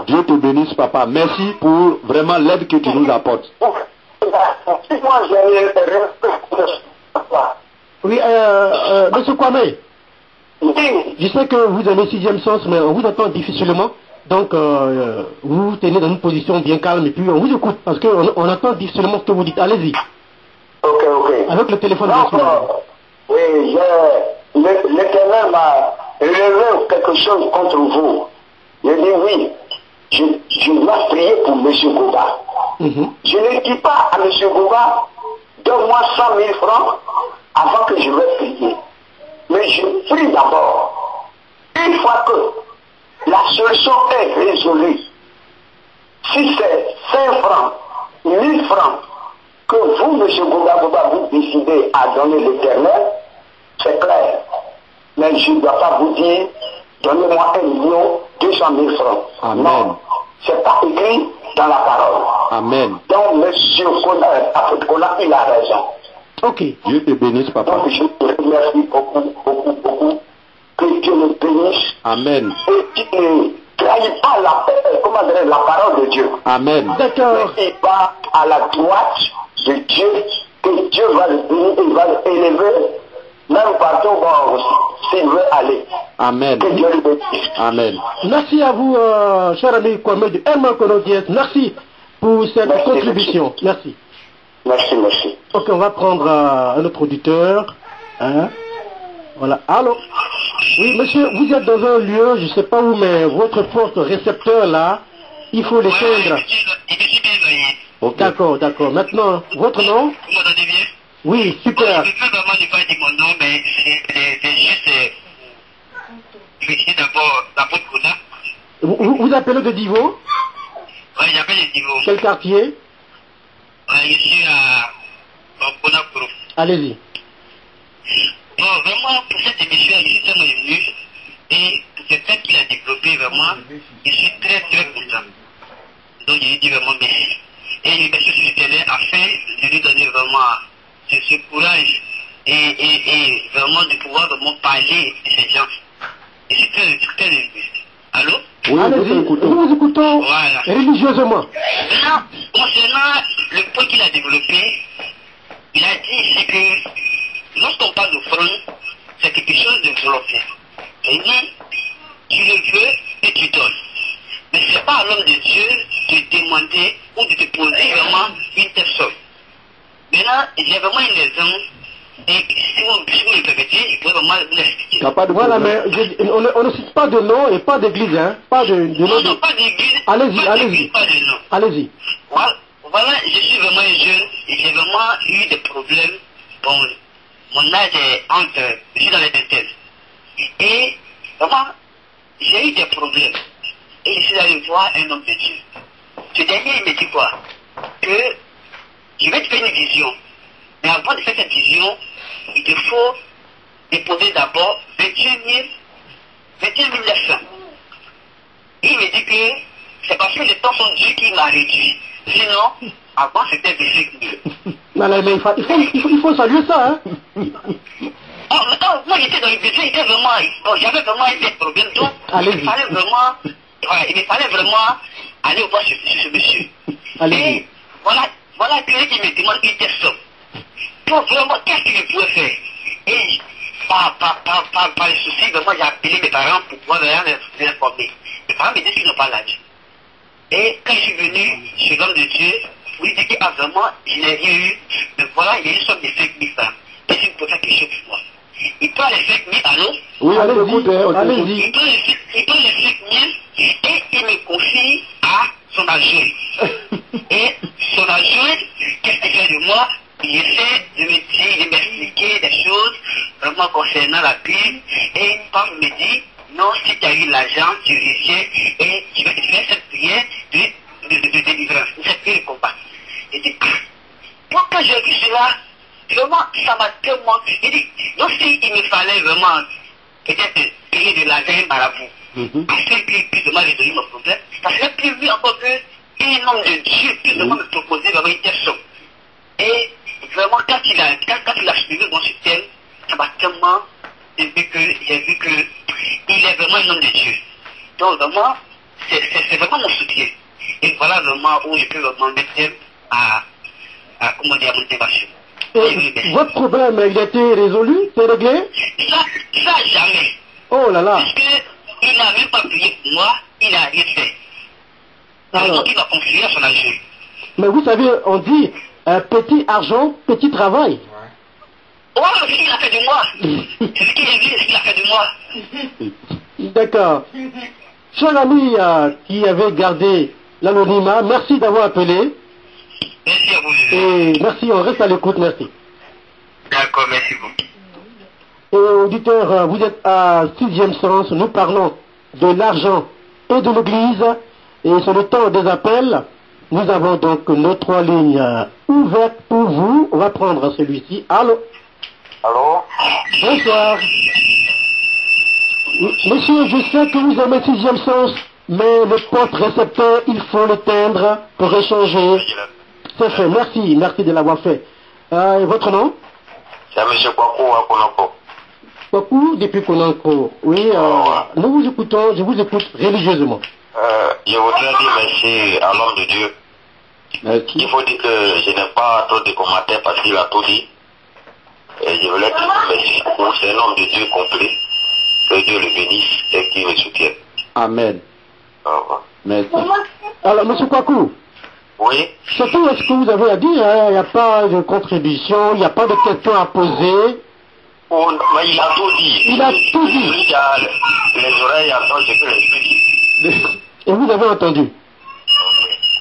Dieu te bénisse, papa. Merci pour vraiment l'aide que tu nous apportes. Moi, Oui, monsieur Kwame, je sais que vous avez 6e sens, mais on vous entend difficilement. Donc, vous tenez dans une position bien calme et puis on vous écoute parce qu'on entend difficilement ce que vous dites. Allez-y. Ok, ok. Avec le téléphone, donc, bien sûr. Oui, l'Éternel m'a relevé quelque chose contre vous. Je dis oui, je dois prier pour M. Goba. Je ne dis pas à M. Goba, donne-moi 100 000 francs avant que je vais prier. Mais je prie d'abord. Une fois que la solution est résolue, si c'est 5 francs, 1000 francs, que vous, M. Goba, vous décidez à donner l'Éternel, c'est clair. Mais je ne dois pas vous dire, donnez-moi 1 200 000 francs. Amen. Non, c'est pas écrit dans la parole. Amen. Donc, M. Kola, il a raison. Ok. Dieu te bénisse, papa. Donc, je te remercie beaucoup, beaucoup, beaucoup. Que Dieu me bénisse. Amen. Et tu ne trahis pas la parole de Dieu. Amen. D'accord. Mais il va à la droite de Dieu, que Dieu va le bénir, il va l'élever, même partout où s'il veut aller. Amen. Que Dieu le bénisse. Amen. Merci à vous, cher ami Kwame de Herman Konodiès. Merci pour cette Merci, contribution. Merci. Merci, merci. Ok, on va prendre un autre auditeur. Hein? Voilà. Allô? Oui, monsieur, vous êtes dans un lieu, je ne sais pas où, mais votre poste récepteur là, il faut l'éteindre. Ok. D'accord, d'accord. Maintenant, votre nom? Vous m'entendez bien? Oui, super. Je ne peux vraiment ne pas dire mon nom, mais c'est juste... Je suis d'abord l'apôtre Kola. Vous appelez de Divo? Oui, j'appelle le Divo. Quel quartier? Je suis à Bonapro. Allez-y. Bon, vraiment, pour cette émission, je suis tellement ému. Et le fait qu'il a développé, vraiment, je suis très, très content. Donc, je lui dis vraiment merci. Et je remercie ce télé afin de lui donner vraiment ce courage et vraiment de pouvoir vraiment parler de ces gens. Je suis très, très ému. Allô? Oui, Allez-y, nous t'écoutons. nous vous écoutons Voilà. religieusement. Maintenant, concernant le point qu'il a développé, il a dit c'est que lorsqu'on parle d'offrande, c'est quelque chose de volontaire. Il dit, tu le veux et tu donnes. Mais ce n'est pas à l'homme de Dieu de demander ou de te poser vraiment une telle somme. Maintenant, j'ai vraiment une raison. Et si vous me permettez, je pourrais vraiment vous l'expliquer. T'as pas de Voilà, problème. mais on ne cite pas de nom et pas d'église, hein. Pas de nom. Non, non, pas d'église. Allez-y, pas allez-y. d'église, pas de nom. Allez-y. Voilà, je suis vraiment jeune et j'ai vraiment eu des problèmes. Bon, mon âge est entre, je suis dans les vingtaines. Et vraiment, j'ai eu des problèmes. Et je suis allé voir un homme de Dieu. Ce dernier, il me dit quoi? Que je vais te faire une vision. Mais avant de faire cette vision, il te faut déposer d'abord 21 900. Et il me dit que c'est parce que les temps sont durs qu'il m'a réduit. Sinon, avant c'était 25 000. Non, mais il faut saluer ça, hein. Oh, maintenant, moi j'étais dans le budget, j'avais vraiment un problème. Donc, Allez-y. il me fallait vraiment aller voir ce monsieur. Allez-y. Et voilà que qui me demande une telle somme. pour vraiment, qu'est-ce que je pouvais faire? Et par les soucis, vraiment, j'ai appelé mes parents pour pouvoir les informer. Mes parents me disent qu'ils n'ont pas l'âge. Et quand je suis venu chez l'homme de Dieu, pour lui dire que vraiment, je n'ai rien eu, mais voilà, il y a une somme de 5 000 francs. Est-ce qu'il peut faire quelque chose pour moi? Il prend les 5 000, allô? Oui, allez-y. Il prend les 5 000 et il me confie à son adjoint. Et son adjoint, qu'est-ce qu'il fait de moi? Il essaie de me dire, de m'expliquer des choses vraiment concernant la Bible. Et quand il me dit, non, si tu as eu l'argent, tu reviens et tu vas te faire cette prière de délivrance, cette prière de combat. Il dit, pourquoi j'ai vu cela? Vraiment, ça m'a tellement... Il dit, non, si il me fallait vraiment peut-être payer de l'argent à un marabout, afin qu'il puisse vraiment résoudre mon problème, ça serait plus vu encore qu'un homme de Dieu puisse vraiment me proposer vraiment une telle somme. Et vraiment, quand il a suivi mon système, ça m'a tellement élevé que j'ai vu qu'il est vraiment un homme de Dieu. Donc vraiment, c'est vraiment mon soutien. Et voilà vraiment où je peux vraiment mettre à comment dire, à mon intervention. Et votre problème, il a été résolu? C'est réglé? Ça jamais. Oh là là. Parce qu'il n'a même pas prié pour moi, il n'a rien fait. Alors, il m'a confié à son adjoint. Mais vous savez, on dit petit argent, petit travail. Ouais, c'est ce qu'il a fait de moi. C'est ce qu'il a vu, c'est ce qu'il a fait de moi. D'accord. Cher ami qui avait gardé l'anonymat, merci d'avoir appelé. Merci à vous. Et merci, on reste à l'écoute, merci. D'accord, merci beaucoup. Et auditeurs, vous êtes à 6e sens, nous parlons de l'argent et de l'église. Et sur le temps des appels, nous avons donc nos 3 lignes ouvertes pour vous. On va prendre celui-ci. Allô? Allô? Bonsoir. Monsieur, je sais que vous aimez 6e sens, mais le porte-récepteur, il faut l'éteindre pour échanger. C'est fait, merci de l'avoir fait. Et votre nom? C'est M. Kwaku à Konako. Kwaku, depuis Konako. Oui, nous vous écoutons, je vous écoute religieusement. Je voudrais dire merci à l'homme de Dieu. Merci. Il faut dire que je n'ai pas trop de commentaires parce qu'il a tout dit. Et je voulais dire merci pour c'est un homme de Dieu complet. Que Dieu le bénisse et qu'il le soutienne. Amen. Au revoir. Merci. Alors, monsieur Kwaku, Oui? surtout, est-ce que vous avez à dire, hein, il n'y a pas de contribution, il n'y a pas de questions à poser? Oh, mais il a tout dit. Il a tout dit. Celui qui a les oreilles à entendre, je peux les dire. Et vous avez entendu?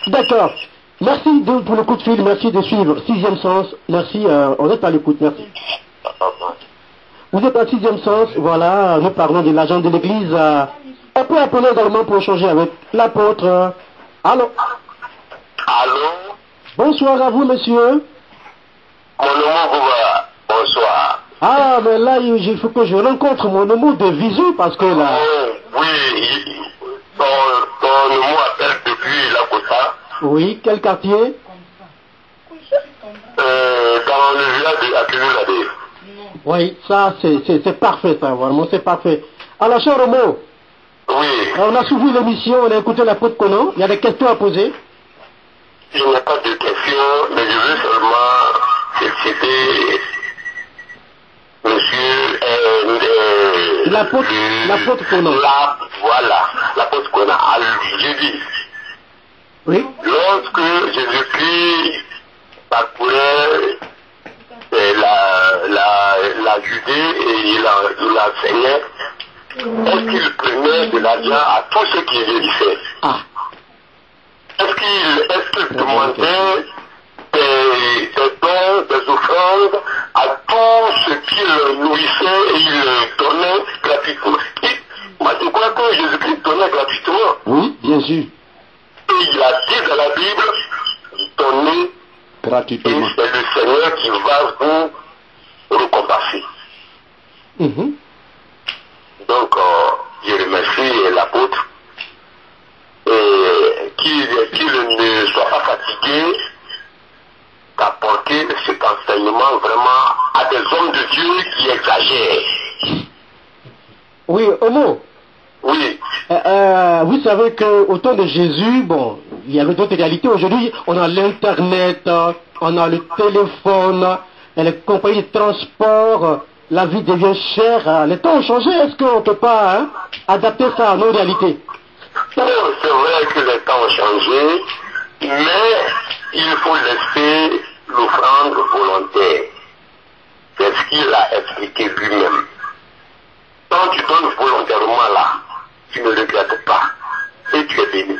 D'accord. Merci pour le coup de fil, merci de suivre 6e sens. Merci, on est à l'écoute, merci. Vous êtes à 6e sens, voilà, nous parlons de l'agent de l'église. On peut appeler également pour échanger avec l'apôtre. Allô? Allô? Bonsoir à vous, monsieur. Mon nom Gouba. Bonsoir. Ah, mais là, il faut que je rencontre mon homme de visu parce que là... Oui, ton nom appelle depuis la Côte. Oui, quel quartier? Dans le village de Akilouladé. Oui, ça, c'est parfait, ça, vraiment, c'est parfait. Alors, cher Romo, Oui. on a suivi l'émission, on a écouté la Côte Conan, il y a des questions à poser. Je n'ai pas de questions, mais je veux seulement féliciter monsieur l'apôtre Conan. Voilà, l'apôtre Conan. J'ai dit, Oui. lorsque Jésus-Christ parcourait la Judée et il enseignait, est-ce qu'il prenait de l'argent à tous ceux qui guérissaient? Ah. Est-ce qu'il demandait des dons, des offrandes à tous ceux qui le nourrissaient et il le donnait gratuitement? Moi, je crois que Jésus-Christ donnait gratuitement. Oui, bien sûr. Et il a dit dans la Bible, donnez Gratuitement. et c'est le Seigneur qui va vous récompenser. Donc, je remercie l'apôtre qu'il ne soit pas fatigué d'apporter cet enseignement vraiment à des hommes de Dieu qui exagèrent. Oui, Homo. Oui. Vous savez qu'au temps de Jésus, bon, il y avait d'autres réalités. Aujourd'hui, on a l'Internet, on a le téléphone, les compagnies de transport, la vie devient chère, les temps ont changé, est-ce qu'on ne peut pas adapter ça à nos réalités? Non, c'est vrai que les temps ont changé, mais il faut laisser l'offrande volontaire. C'est ce qu'il a expliqué lui-même. Quand tu donnes volontairement là, tu ne regrettes pas. Et tu es béni.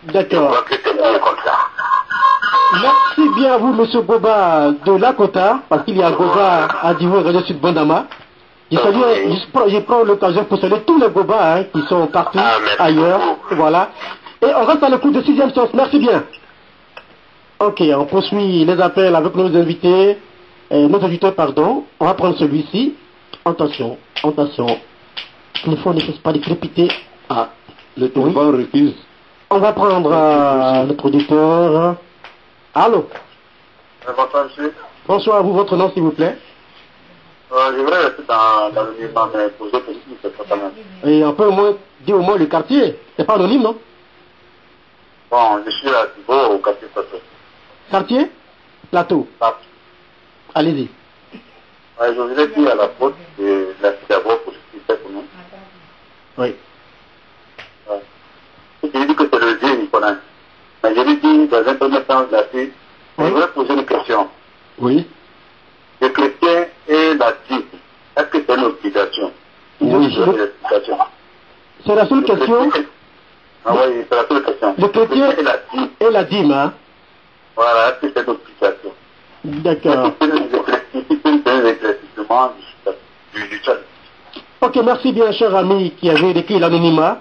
D'accord. Je crois que c'est mieux comme ça. Merci bien à vous, M. Goba de Lakota, parce qu'il y a Goba à Divo et Radio Sud Bandama. Je prends l'occasion pour saluer tous les Gobas qui sont partout ailleurs. Voilà. Et on reste à l'écoute de 6e sens. Merci bien. Ok, on poursuit les appels avec nos invités. Nos auditeurs, pardon. On va prendre celui-ci. Attention, attention. Il faut ne cesse pas de crépiter. Ah, le téléphone refuse. On va prendre notre auditeur. Allô? Bonsoir, monsieur. Bonsoir à vous, votre nom, s'il vous plaît. Je voudrais rester dans l'anonymat, mais poser une question, c'est pas quand même. Et on peut au moins dire au moins le quartier. C'est pas anonyme, non? Bon, je suis à Thibaut, au quartier Plateau. Quartier? Plateau. Ah. Allez-y. Je voudrais dire à la faute de la d'abord pour ce qu'il fait pour nous. Oui. J'ai dit que c'est le Dieu Nicolas. Mais je lui dis, dans un premier temps, là-dessus, je voudrais poser une question. Oui. Le chrétien et la Bible, est-ce que c'est une obligation? Oui. C'est la seule question. Ah oui, c'est la seule question. Le chrétien et la dîme, hein? Voilà, est-ce que c'est une obligation? D'accord. Ok, merci bien, cher ami qui avait écrit l'anonymat.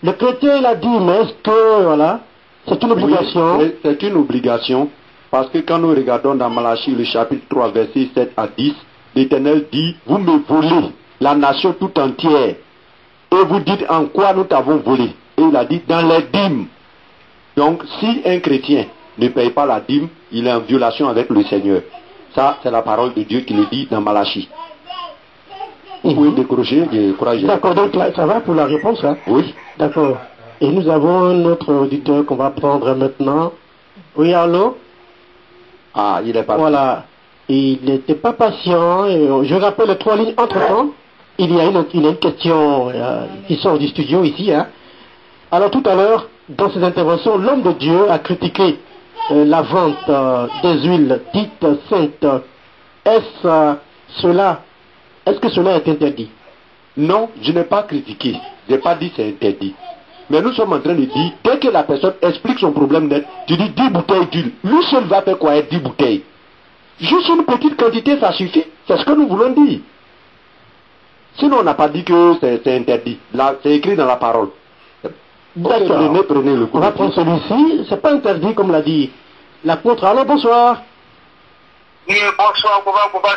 Le chrétien et la dîme, est-ce que, voilà, c'est une obligation? Oui, c'est une obligation. Parce que quand nous regardons dans Malachie, le chapitre 3, versets 7 à 10, l'Éternel dit, vous me volez la nation tout entière. Et vous dites en quoi nous t'avons volé. Et il a dit, dans les dîmes. Donc, si un chrétien ne paye pas la dîme, il est en violation avec le Seigneur. Ça, c'est la parole de Dieu qui le dit dans Malachie. Vous pouvez décrocher, je crois. D'accord, donc là, ça va pour la réponse, hein? Oui. D'accord. Et nous avons notre auditeur qu'on va prendre maintenant. Oui, allô? Ah, il est parti. Voilà. Il n'était pas patient. Et je rappelle les 3 lignes entre-temps. Il y a une question qui sort du studio ici. Hein. Alors tout à l'heure, dans ses interventions, l'homme de Dieu a critiqué la vente des huiles dites saintes. Est-ce que cela est interdit? Non, je n'ai pas critiqué. Je n'ai pas dit c'est interdit. Mais nous sommes en train de dire, dès que la personne explique son problème net, tu dis 10 bouteilles d'huile. Lui seul va faire quoi avec 10 bouteilles? Juste une petite quantité, ça suffit. C'est ce que nous voulons dire. Sinon, on n'a pas dit que c'est interdit. Là, c'est écrit dans la parole. D'accord. Prenez le coup. On va prendre celui-ci. C'est pas interdit, comme l'a dit l'apôtre. Alors, bonsoir. Oui, bonsoir,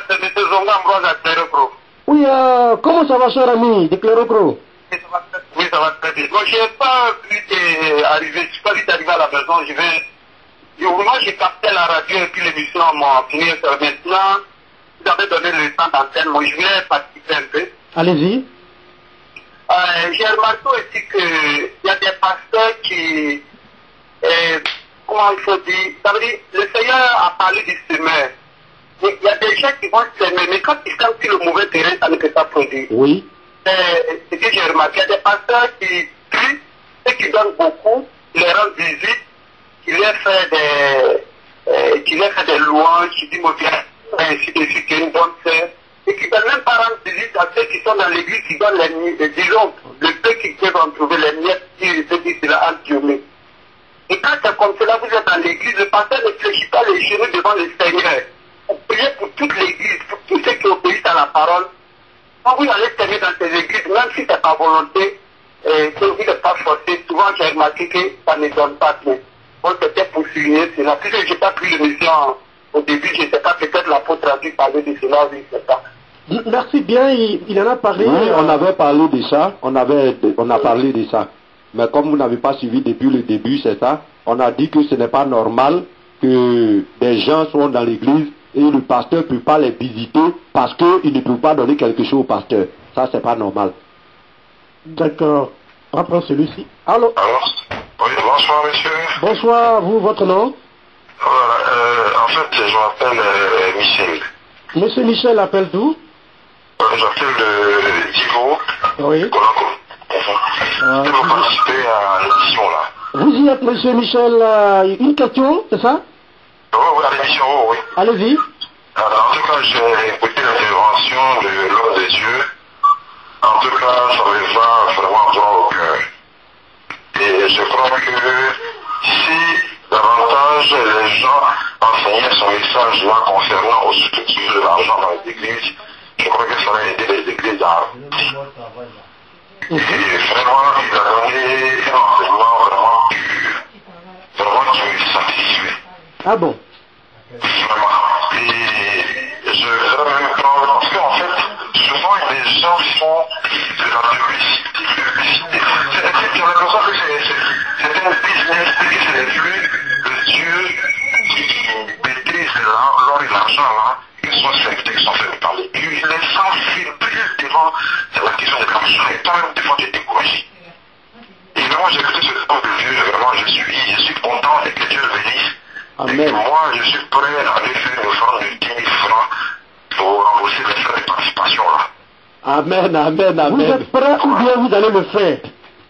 c'est M. Zonga Ambroise à Clérocro. Oui, comment ça va, cher ami de Clérocro? Oui, ça va très bien. Moi, je n'ai pas vite arrivé, je suis pas vite arrivé à la maison. Moi, j'ai capté la radio et puis l'émission m'a fini. Maintenant, vous avez donné le temps d'antenne. Moi, je voulais participer un peu. Allez-y. J'ai remarqué aussi qu'il y a des pasteurs qui, comment il faut dire, ça veut dire, le Seigneur a parlé du semeur. Il y a des gens qui vont semer, mais quand ils sentent sur le mauvais terrain, ça ne peut pas produire. Oui. Ce que j'ai remarqué, il y a des pasteurs qui prient et qui donnent beaucoup, qui les rendent visites, qui les fait des louanges, qui disent, mon Dieu, ainsi de suite, une bonne sœur. Et qui ne peuvent même pas rendre visite à ceux qui sont dans l'église, qui donnent disons, le peu qu'ils peuvent en trouver, les miettes, qui se disent cela entouré. Et quand c'est comme cela, vous êtes dans l'église, le pasteur ne fléchit pas les genoux devant le Seigneur. Vous priez pour toute l'église, pour tous ceux qui obéissent à la parole. Quand vous allez tenir dans ces églises, même si ce n'est pas volonté, que vous n'êtes pas forcé, souvent j'ai remarqué que ça ne donne pas bien. Bon, c'était pour souligner cela. Puisque je n'ai pas pris l'émission au début, je ne sais pas, peut-être l'apôtre a dû parler de cela, oui, c'est ça. Merci bien, il en a parlé. Oui, on avait parlé de ça, on a parlé de ça. Mais comme vous n'avez pas suivi depuis le début, c'est ça, on a dit que ce n'est pas normal que des gens soient dans l'église et le pasteur ne peut pas les visiter parce qu'il ne peut pas donner quelque chose au pasteur. Ça, c'est pas normal. D'accord. On va prendre celui-ci. Allô? Oui, bonsoir, monsieur. Bonsoir, vous, votre nom? Voilà, en fait, je m'appelle Michel. Monsieur Michel appelle d'où? J'appelle Divo. Oui. Je vais participer à l'émission là. Vous y êtes, monsieur Michel. Une question, c'est ça? Oui, à l'émission, oui. Allez-y. En tout cas, j'ai écouté l'intervention de l'homme de Dieu. En tout cas, ça me va vraiment droit au cœur. Et je crois que si davantage les gens enseignaient son message là concernant aux structures de l'argent dans les églises, je crois que ça aurait aidé les églises à et vraiment, il a donné un enseignement vraiment qui me satisfait. Ah bon? Vraiment. Et je veux même prendre, parce qu'en fait, souvent les gens font de la publicité. J'ai l'impression que c'est un business, que ce n'est plus le Dieu qui maîtrise l'or et l'argent là, que ce soit ces qui sont faits par les dieux. Il est sans filtrer devant la question de l'argent et toi-même devant des décourages. Et vraiment, j'ai écouté ce temps de Dieu, vraiment, je suis content et que Dieu le bénisse. Amen. Et moi, je suis prêt à aller faire une offrande de 10 000 francs pour rembourser les frais de participation là. Amen, amen, amen. Vous êtes prêt ou bien vous allez le faire?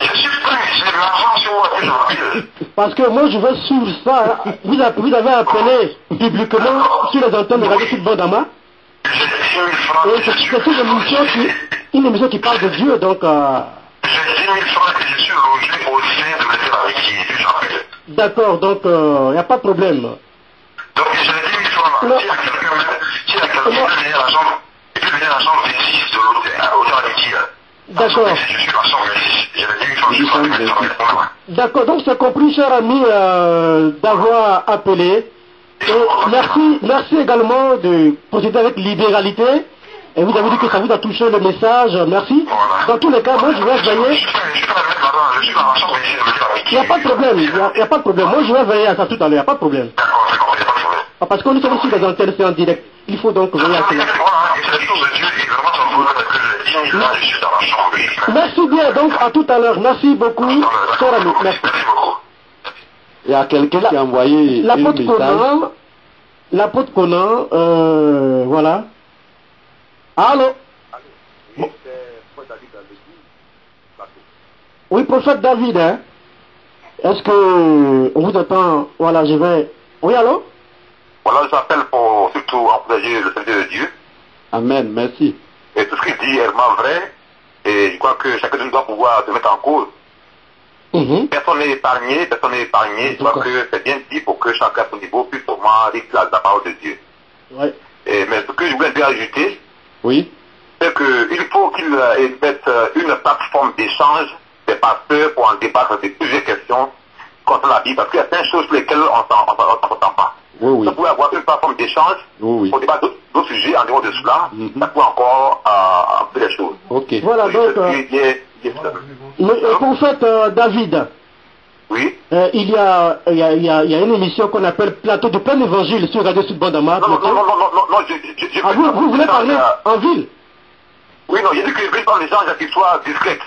Je suis prêt, j'ai de l'argent sur moi que j'empile. Parce que moi je vais suivre ça. Vous avez appelé publiquement sur les antennes de Radio Sud Bandama. J'ai 10 000 francs. C'est une émission qui parle de Dieu, donc... J'ai 10 000 francs que je suis logé au sein de l'état d'amitié, et j'appelle. D'accord, donc il n'y a pas de problème. Donc j'ai 10 000 francs là. S'il y a quelqu'un qui peut venir à la chambre, il peut venir à la chambre 26 de l'hôtel d'amitié. D'accord. Je suis la chambre 26. J'ai 10 000 francs. D'accord, donc c'est compris, cher ami, d'avoir appelé. Et merci également de procéder avec libéralité. Et vous avez dit que ça vous a touché le message. Merci. Voilà. Dans tous les cas, moi je vais veiller. Je suis dans la chambre ici, Il n'y a pas de problème, il n'y a pas de problème. Moi je vais veiller à ça tout à l'heure, il n'y a pas de problème. D'accord, c'est compris, il n'y a pas de problème. Parce que nous sommes sur les antennes, c'est en direct. Il faut donc veiller à cela. Voilà, et c'est la chose de Dieu, et vraiment ça me vaut parce que je dis, là, je suis dans la chambre. Merci bien, donc à tout à l'heure. Merci beaucoup, cher ami. Merci. Merci beaucoup. Il y a quelqu'un qui a envoyé un message. L'apôtre Conan, voilà. Allô? Oui, prophète David, hein? Est-ce que on vous entend? Voilà, je vais... Oui, allô? Voilà, je m'appelle pour surtout encourager le Seigneur de Dieu. Amen, merci. Et tout ce qu'il dit est vraiment vrai. Et je crois que chacun de nous doit pouvoir se mettre en cause. Personne n'est épargné, Je crois que c'est bien dit pour que chacun à son niveau puisse vraiment lire la parole de Dieu. Ouais. Mais ce que je voulais bien ajouter, Oui. c'est qu'il faut qu'il mette une plateforme d'échange des pasteurs pour en débattre de plusieurs questions concernant la Bible, parce qu'il y a plein de choses sur lesquelles on ne s'entend pas. Oui, oui. Ça pourrait avoir une plateforme d'échange pour débattre d'autres sujets en dehors de cela, ça pourrait encore un peu les choses. Ok. Voilà, donc... prophète David, oui. Il y a une émission qu'on appelle Plateau de plein évangile sur Radio Sud Bandama. Non, vous voulez parler en ville? Oui, non, j'ai dit que je veux parler des gens qui soient discrets.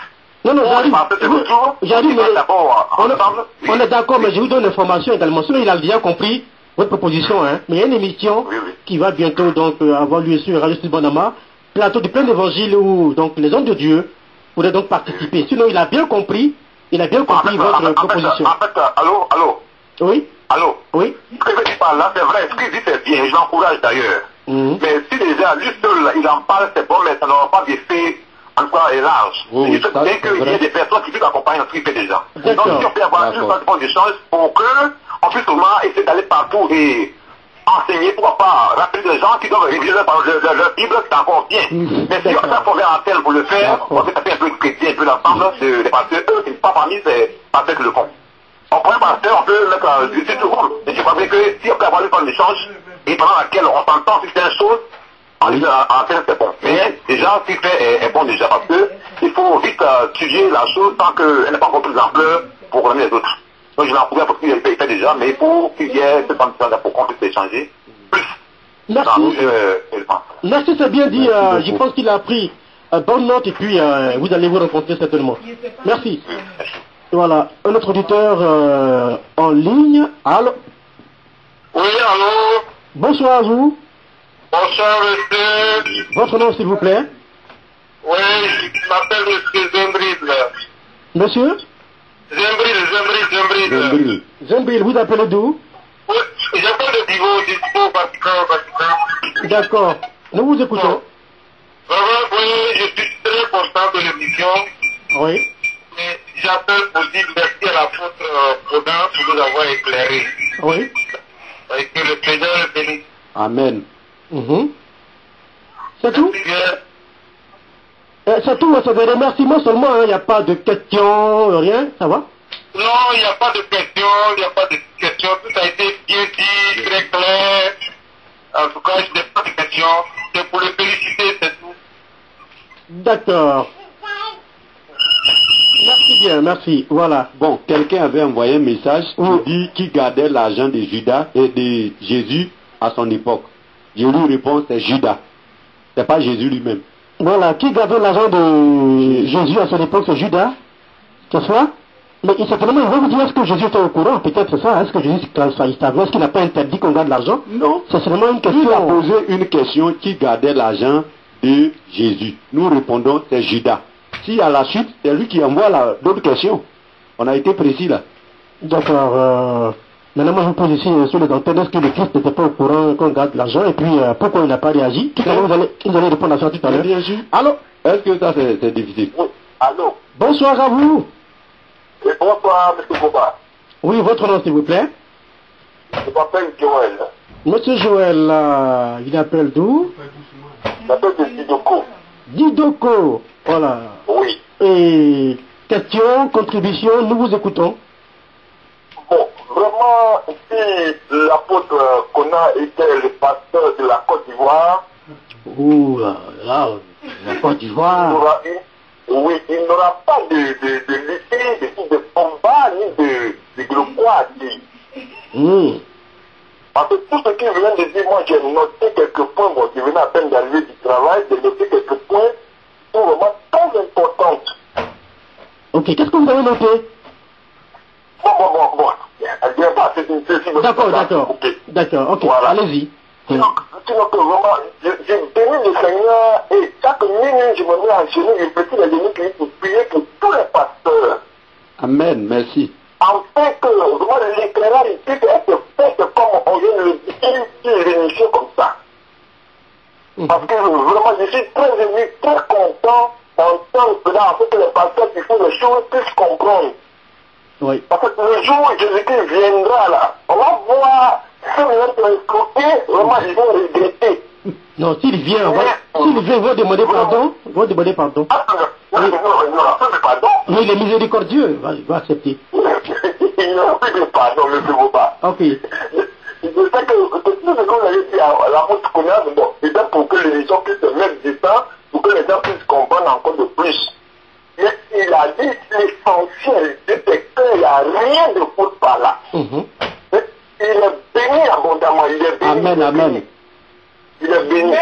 Non, j'arrive, mais on est d'accord, mais je vous donne l'information également. Sinon, il a bien compris votre proposition, hein. Mais il y a une émission qui va bientôt donc avoir lieu sur Radio Sud Bandama, Plateau de plein évangile où donc les hommes de Dieu pourraient donc participer. Sinon, il a bien compris votre proposition. En fait, allô? Oui? Allô? Oui? Ce que je dis par là, c'est vrai, ce qu'il dit c'est bien, je l'encourage d'ailleurs. Mais si déjà, lui seul, il en parle, c'est bon, mais ça n'aura pas d'effet, en tout cas, large. Il faut bien qu'il y ait des personnes qui puissent accompagner ce qu'il fait déjà. Donc, si on peut avoir une plateforme d'échange pour qu'on puisse vraiment essayer d'aller partout et enseigner, pourquoi pas, rappeler les gens qui doivent réviser leur Bible, c'est encore bien. Mais si on a trouvé un tel pour le faire, on peut taper un peu de chrétien, un peu l'ensemble des pasteurs, eux, c'est pas parmi ces pasteurs qui le font. On prend un pasteur, on peut mettre du tout le monde. Mais je crois bien que si on peut avoir une forme d'échange, et pendant laquelle on s'entend sur certaines choses, en tel c'est bon. Mais déjà, ce qu'il fait est bon déjà, parce que il faut vite étudier la chose tant qu'elle n'est pas encore plus d'ampleur pour connaître les autres. Donc je l'ai approuvé parce qu'il fait déjà, mais il faut qu'il y ait cette condition pour qu'on puisse échanger plus. Merci. Merci, c'est bien dit. Je pense qu'il a pris bonne note et puis vous allez vous rencontrer certainement. Merci. Voilà, un autre auditeur en ligne. Allô? Oui, allô? Bonsoir à vous. Bonsoir, monsieur. Votre nom, s'il vous plaît? Oui, je m'appelle monsieur Zembril. Monsieur? Zembril. Zembril, vous appelez d'où? Oui, j'appelle de Divo, Vatican. D'accord. Nous vous écoutons. Vraiment, oui, je suis très content de l'émission. Oui. Mais j'appelle pour dire merci à la faute Prudence pour nous avoir éclairé. Oui. Et que le Seigneur le bénisse. Amen. C'est tout? C'est tout, c'est des remerciements seulement, il n'y a pas de questions, rien, ça va? Non, il n'y a pas de questions, tout a été bien dit, très clair. En tout cas, je n'ai pas de questions, c'est pour le féliciter, c'est tout. D'accord. Merci bien, merci, voilà. Bon, quelqu'un avait envoyé un message qui gardait l'argent de Judas et de Jésus à son époque. Je lui réponds, c'est Judas. C'est pas Jésus lui-même. Voilà, qui gardait l'argent de Jésus à son époque, c'est Judas. C'est ça? Mais certainement, il va vous dire, est-ce que Jésus était au courant? Peut-être c'est ça. Est-ce que Jésus, quand ça, il savait, est-ce qu'il n'a pas interdit qu'on garde l'argent? Non. C'est seulement une question. Il a posé une question qui gardait l'argent de Jésus. Nous répondons, c'est Judas. Si à la suite, c'est lui qui envoie d'autres questions. On a été précis là. D'accord. Maintenant, moi, je vous pose ici sur les antennes, est-ce que le Christ n'était pas au courant qu'on garde l'argent? Et puis, pourquoi il n'a pas réagi? Tout à l'heure, vous allez répondre à ça tout à l'heure. Bien sûr. Allô? Est-ce que ça, c'est difficile? Oui, allô? Bonsoir à vous. Et bonsoir, M. Goba. Oui, votre nom, s'il vous plaît? Je m'appelle Joël. Monsieur Joël, il appelle d'où? Je m'appelle de Didoko. Didoko, voilà. Oui. Et question, contribution, nous vous écoutons. Bon, vraiment, si l'apôtre Kona était le pasteur de la Côte d'Ivoire, Ouh là, la Côte d'Ivoire. Oui, il n'aura pas de lutte, de combat, ni de gloire à dire. Parce que tout ce qu'il vient de dire, moi j'ai noté quelques points, bon, je venais à peine d'arriver du travail, de noter quelques points qui sont vraiment très importants. Ok, qu'est-ce que vous avez noté? Bon. D'accord, ok, voilà. allez-y. Sinon que vraiment, j'ai béni le Seigneur et chaque minute je me mets en genoux, je petit les genoux pour prier pour tous les pasteurs. Amen, merci. Afin que vraiment l'éclairage puisse être fait comme on vient de le dire, une émission comme ça. Parce que vraiment je suis très ému, très content d'entendre cela, afin que les pasteurs qui font les choses puissent comprendre. Oui. Parce que le jour où Jésus-Christ viendra là, on va voir ceux qui vont escroquer, vraiment ils vont regretter. Non, s'il vient, ils vont demander pardon. Pardon. Mais il est miséricordieux, il va accepter. Il n'a plus de pardon, M. Boba. Ok. Je sais que tout ce que vous avez dit à la route qu'on a, bon, c'est pour que les gens puissent se mettre du temps, pour que les gens puissent comprendre encore de plus. Mais il a dit l'essentiel, c'est qu'il n'y a rien de faute par là. Il est béni abondamment, il est béni. Amen. Il est béni.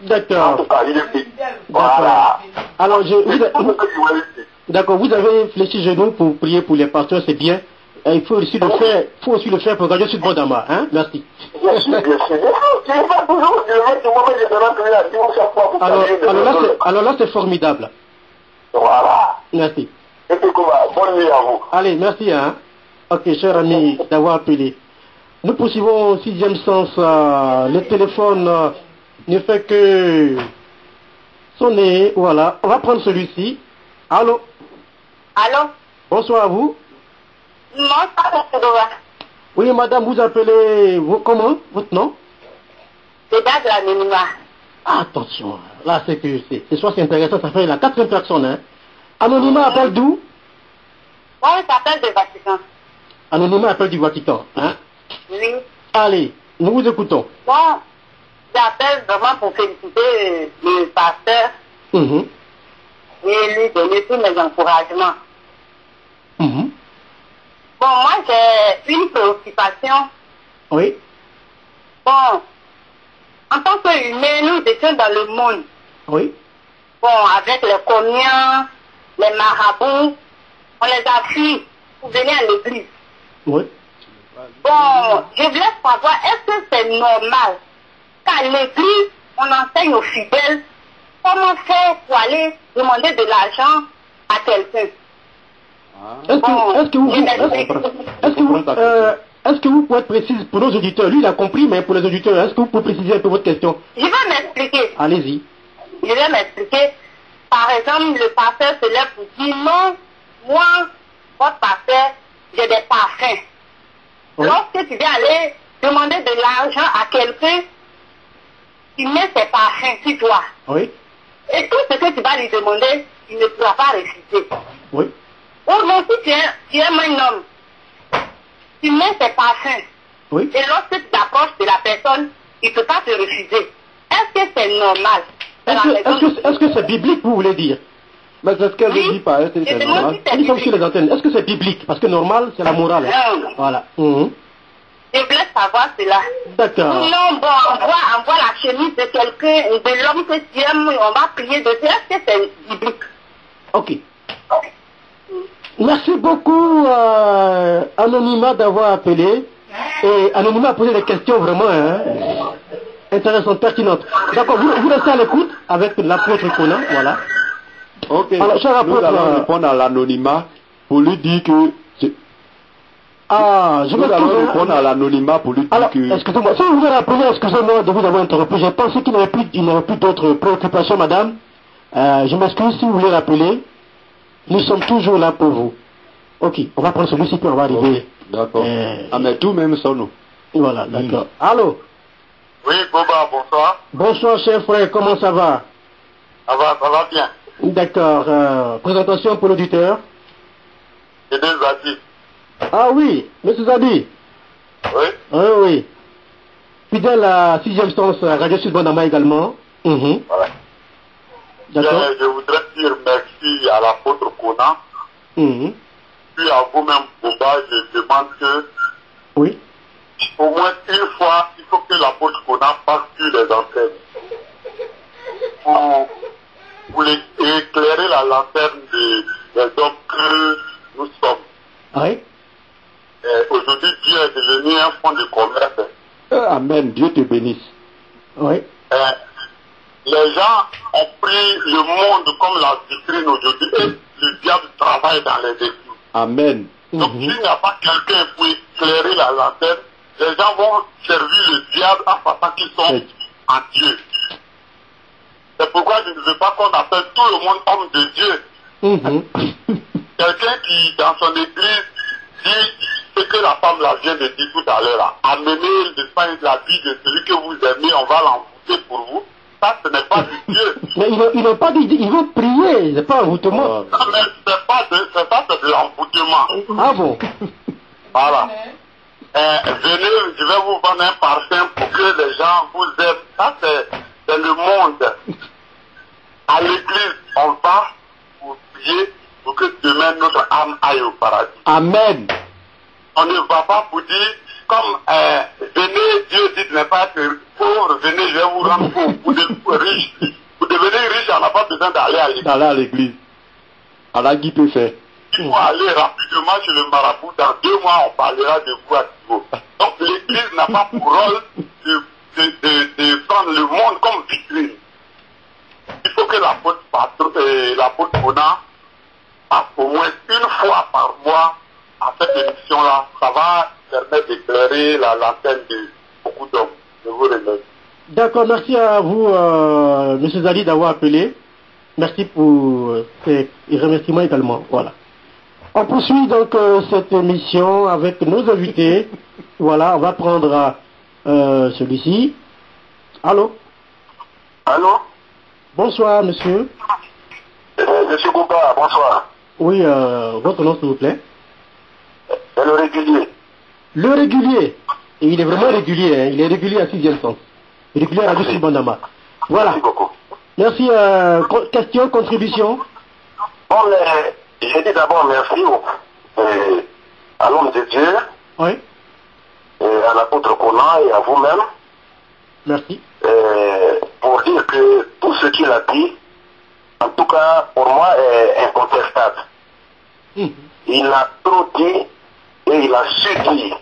D'accord. En tout cas, il est béni. D'accord. Voilà. Alors, d'accord, vous avez fléchi genoux pour prier pour les pasteurs, c'est bien. Et il faut aussi le faire pour Radio Sud Bondama, hein? Merci. Bien sûr. Alors là, c'est formidable. Voilà. Merci. Et puis, bonne nuit à vous. Allez, merci, hein. Ok, cher ami, d'avoir appelé. Nous poursuivons au 6e sens. Le téléphone ne fait que sonner. Voilà. On va prendre celui-ci. Allô? Allô? Bonsoir à vous. Bonsoir, M. Goba. Oui, madame, vous appelez comment? Votre nom? C'est Dad l'anonymat. Attention, là c'est intéressant, ça fait la 4e personne, hein. Anonymat appelle d'où? Moi, je s'appelle du Vatican. Anonymat appelle du Vatican, hein? Oui. Allez, nous vous écoutons. Moi, j'appelle vraiment pour féliciter le pasteur et lui donner tous mes encouragements. Bon, moi, j'ai une préoccupation. Oui. Bon, en tant qu'humain, nous étions dans le monde. Oui. Bon, avec les communs, les marabouts, on les a fui pour venir à l'église. Oui. Bon, je voulais savoir, est-ce que c'est normal qu'à l'église, on enseigne aux fidèles comment faire pour aller demander de l'argent à quelqu'un? Est-ce que vous pouvez être précise pour nos auditeurs? Lui, il a compris, mais pour les auditeurs, est-ce que vous pouvez préciser un peu votre question? Je vais m'expliquer. Allez-y. Je vais m'expliquer. Par exemple, le pasteur se lève pour dire non, moi, votre pasteur, j'ai des parfums. Oui. Lorsque tu viens aller demander de l'argent à quelqu'un, tu mets ses parfums sur toi. Oui. Et tout ce que tu vas lui demander, il ne pourra pas refuser. Oui. Ou non, si tu aimes un homme, tu mets ses parfums. Oui. Et lorsque tu t'approches de la personne, il ne peut pas te refuser. Est-ce que c'est normal? Est-ce que c'est biblique, vous voulez dire? Mais c'est ce qu'elle dit pas, est-ce que c'est normal? Nous sommes sur les antennes. Est-ce que c'est biblique? Parce que normal, c'est la morale. Non. Voilà. Je voulais savoir cela. D'accord. Non, bon, on voit la chemise de quelqu'un, de l'homme que tu aimes, on va prier dessus. Est-ce que c'est biblique? Ok. Merci beaucoup, Anonymat, d'avoir appelé. Et Anonymat a posé des questions vraiment intéressantes, pertinentes. D'accord, vous restez à l'écoute avec l'apôtre Conan, voilà. Ok, alors, nous allons répondre à l'anonymat pour lui dire que... nous allons répondre à l'anonymat pour lui dire que... Excusez-moi, si vous voulez rappeler, excusez-moi de vous avoir interrompu. J'ai pensé qu'il n'y avait plus d'autres préoccupations, madame. Je m'excuse si vous voulez rappeler. Nous sommes toujours là pour vous. Ok, on va prendre celui-ci puis on va arriver. Okay, d'accord. Mais tout même son nom. Voilà, d'accord. Allô? Oui, Boba, bonsoir. Bonsoir, cher frère, comment ça va? Ça va bien. D'accord. Présentation pour l'auditeur. C'est des Zadi. Ah oui, monsieur Zadi. Oui. Oui. Fidèle à 6e sens, Radio Sud Bandama également. Voilà. D'accord. Je voudrais dire merci à l'apôtre Conan. Puis à vous-même, Boba, je demande que, oui, au moins une fois, il faut que l'apôtre Conan passe sur les antennes pour éclairer la lanterne des hommes que nous sommes. Oui. Aujourd'hui, Dieu est devenu un fonds de commerce. Amen, Dieu te bénisse. Oui. Les gens ont pris le monde comme la vitrine aujourd'hui et le diable travaille dans les églises. Amen. Donc s'il n'y a pas quelqu'un pour éclairer la lanterne, les gens vont servir le diable en pensant qu'ils sont en Dieu. C'est pourquoi je ne veux pas qu'on appelle tout le monde homme de Dieu. Quelqu'un qui, dans son église, dit ce que la femme là vient de dire tout à l'heure. Amenez la vie de celui que vous aimez, on va l'envoûter pour vous. Ça, ce n'est pas du Dieu. Mais il n'a pas dit, il veut prier, c'est pas envoûtement. Non, mais c'est de l'envoûtement. Ah bon? Voilà. Venez, je vais vous vendre un parfum pour que les gens vous aiment. Ça, c'est le monde. À l'église, on va pour prier pour que demain notre âme aille au paradis. Amen. On ne va pas pour dire, comme venez, Dieu dit de ne pas être pauvre, venez, je vais vous rendre pauvre. Vous devenez riche. Vous devenez riche, on n'a pas besoin d'aller à l'église. D'aller à l'église. Alors, qui peut faire? Il faut aller rapidement chez le marabout. Dans 2 mois, on parlera de vous à nouveau. Donc, l'église n'a pas pour rôle de prendre le monde comme vitrine. Il faut que l'apôtre Conan passe au moins une fois par mois à cette émission-là. Ça va permettre d'éclairer la lanterne de beaucoup d'hommes. Je vous remercie. D'accord, merci à vous, M. Zali, d'avoir appelé. Merci pour ces remerciements également. Voilà. On poursuit donc cette émission avec nos invités. Voilà, on va prendre celui-ci. Allô? Allô? Bonsoir, monsieur. Monsieur Gouba, bonsoir. Oui, votre nom, s'il vous plaît? C'est le régulier. Le régulier. Et il est vraiment régulier, hein. Il est régulier à 6e sens. Régulier à Radio Sud Bandama. Voilà. Merci beaucoup. Merci. Question, contribution? Bon, je dis d'abord merci à l'homme de Dieu, oui, et à l'apôtre Conan et à vous-même. Merci. Pour dire que tout ce qu'il a dit, en tout cas pour moi, est incontestable. Il a trop dit et il a su dire.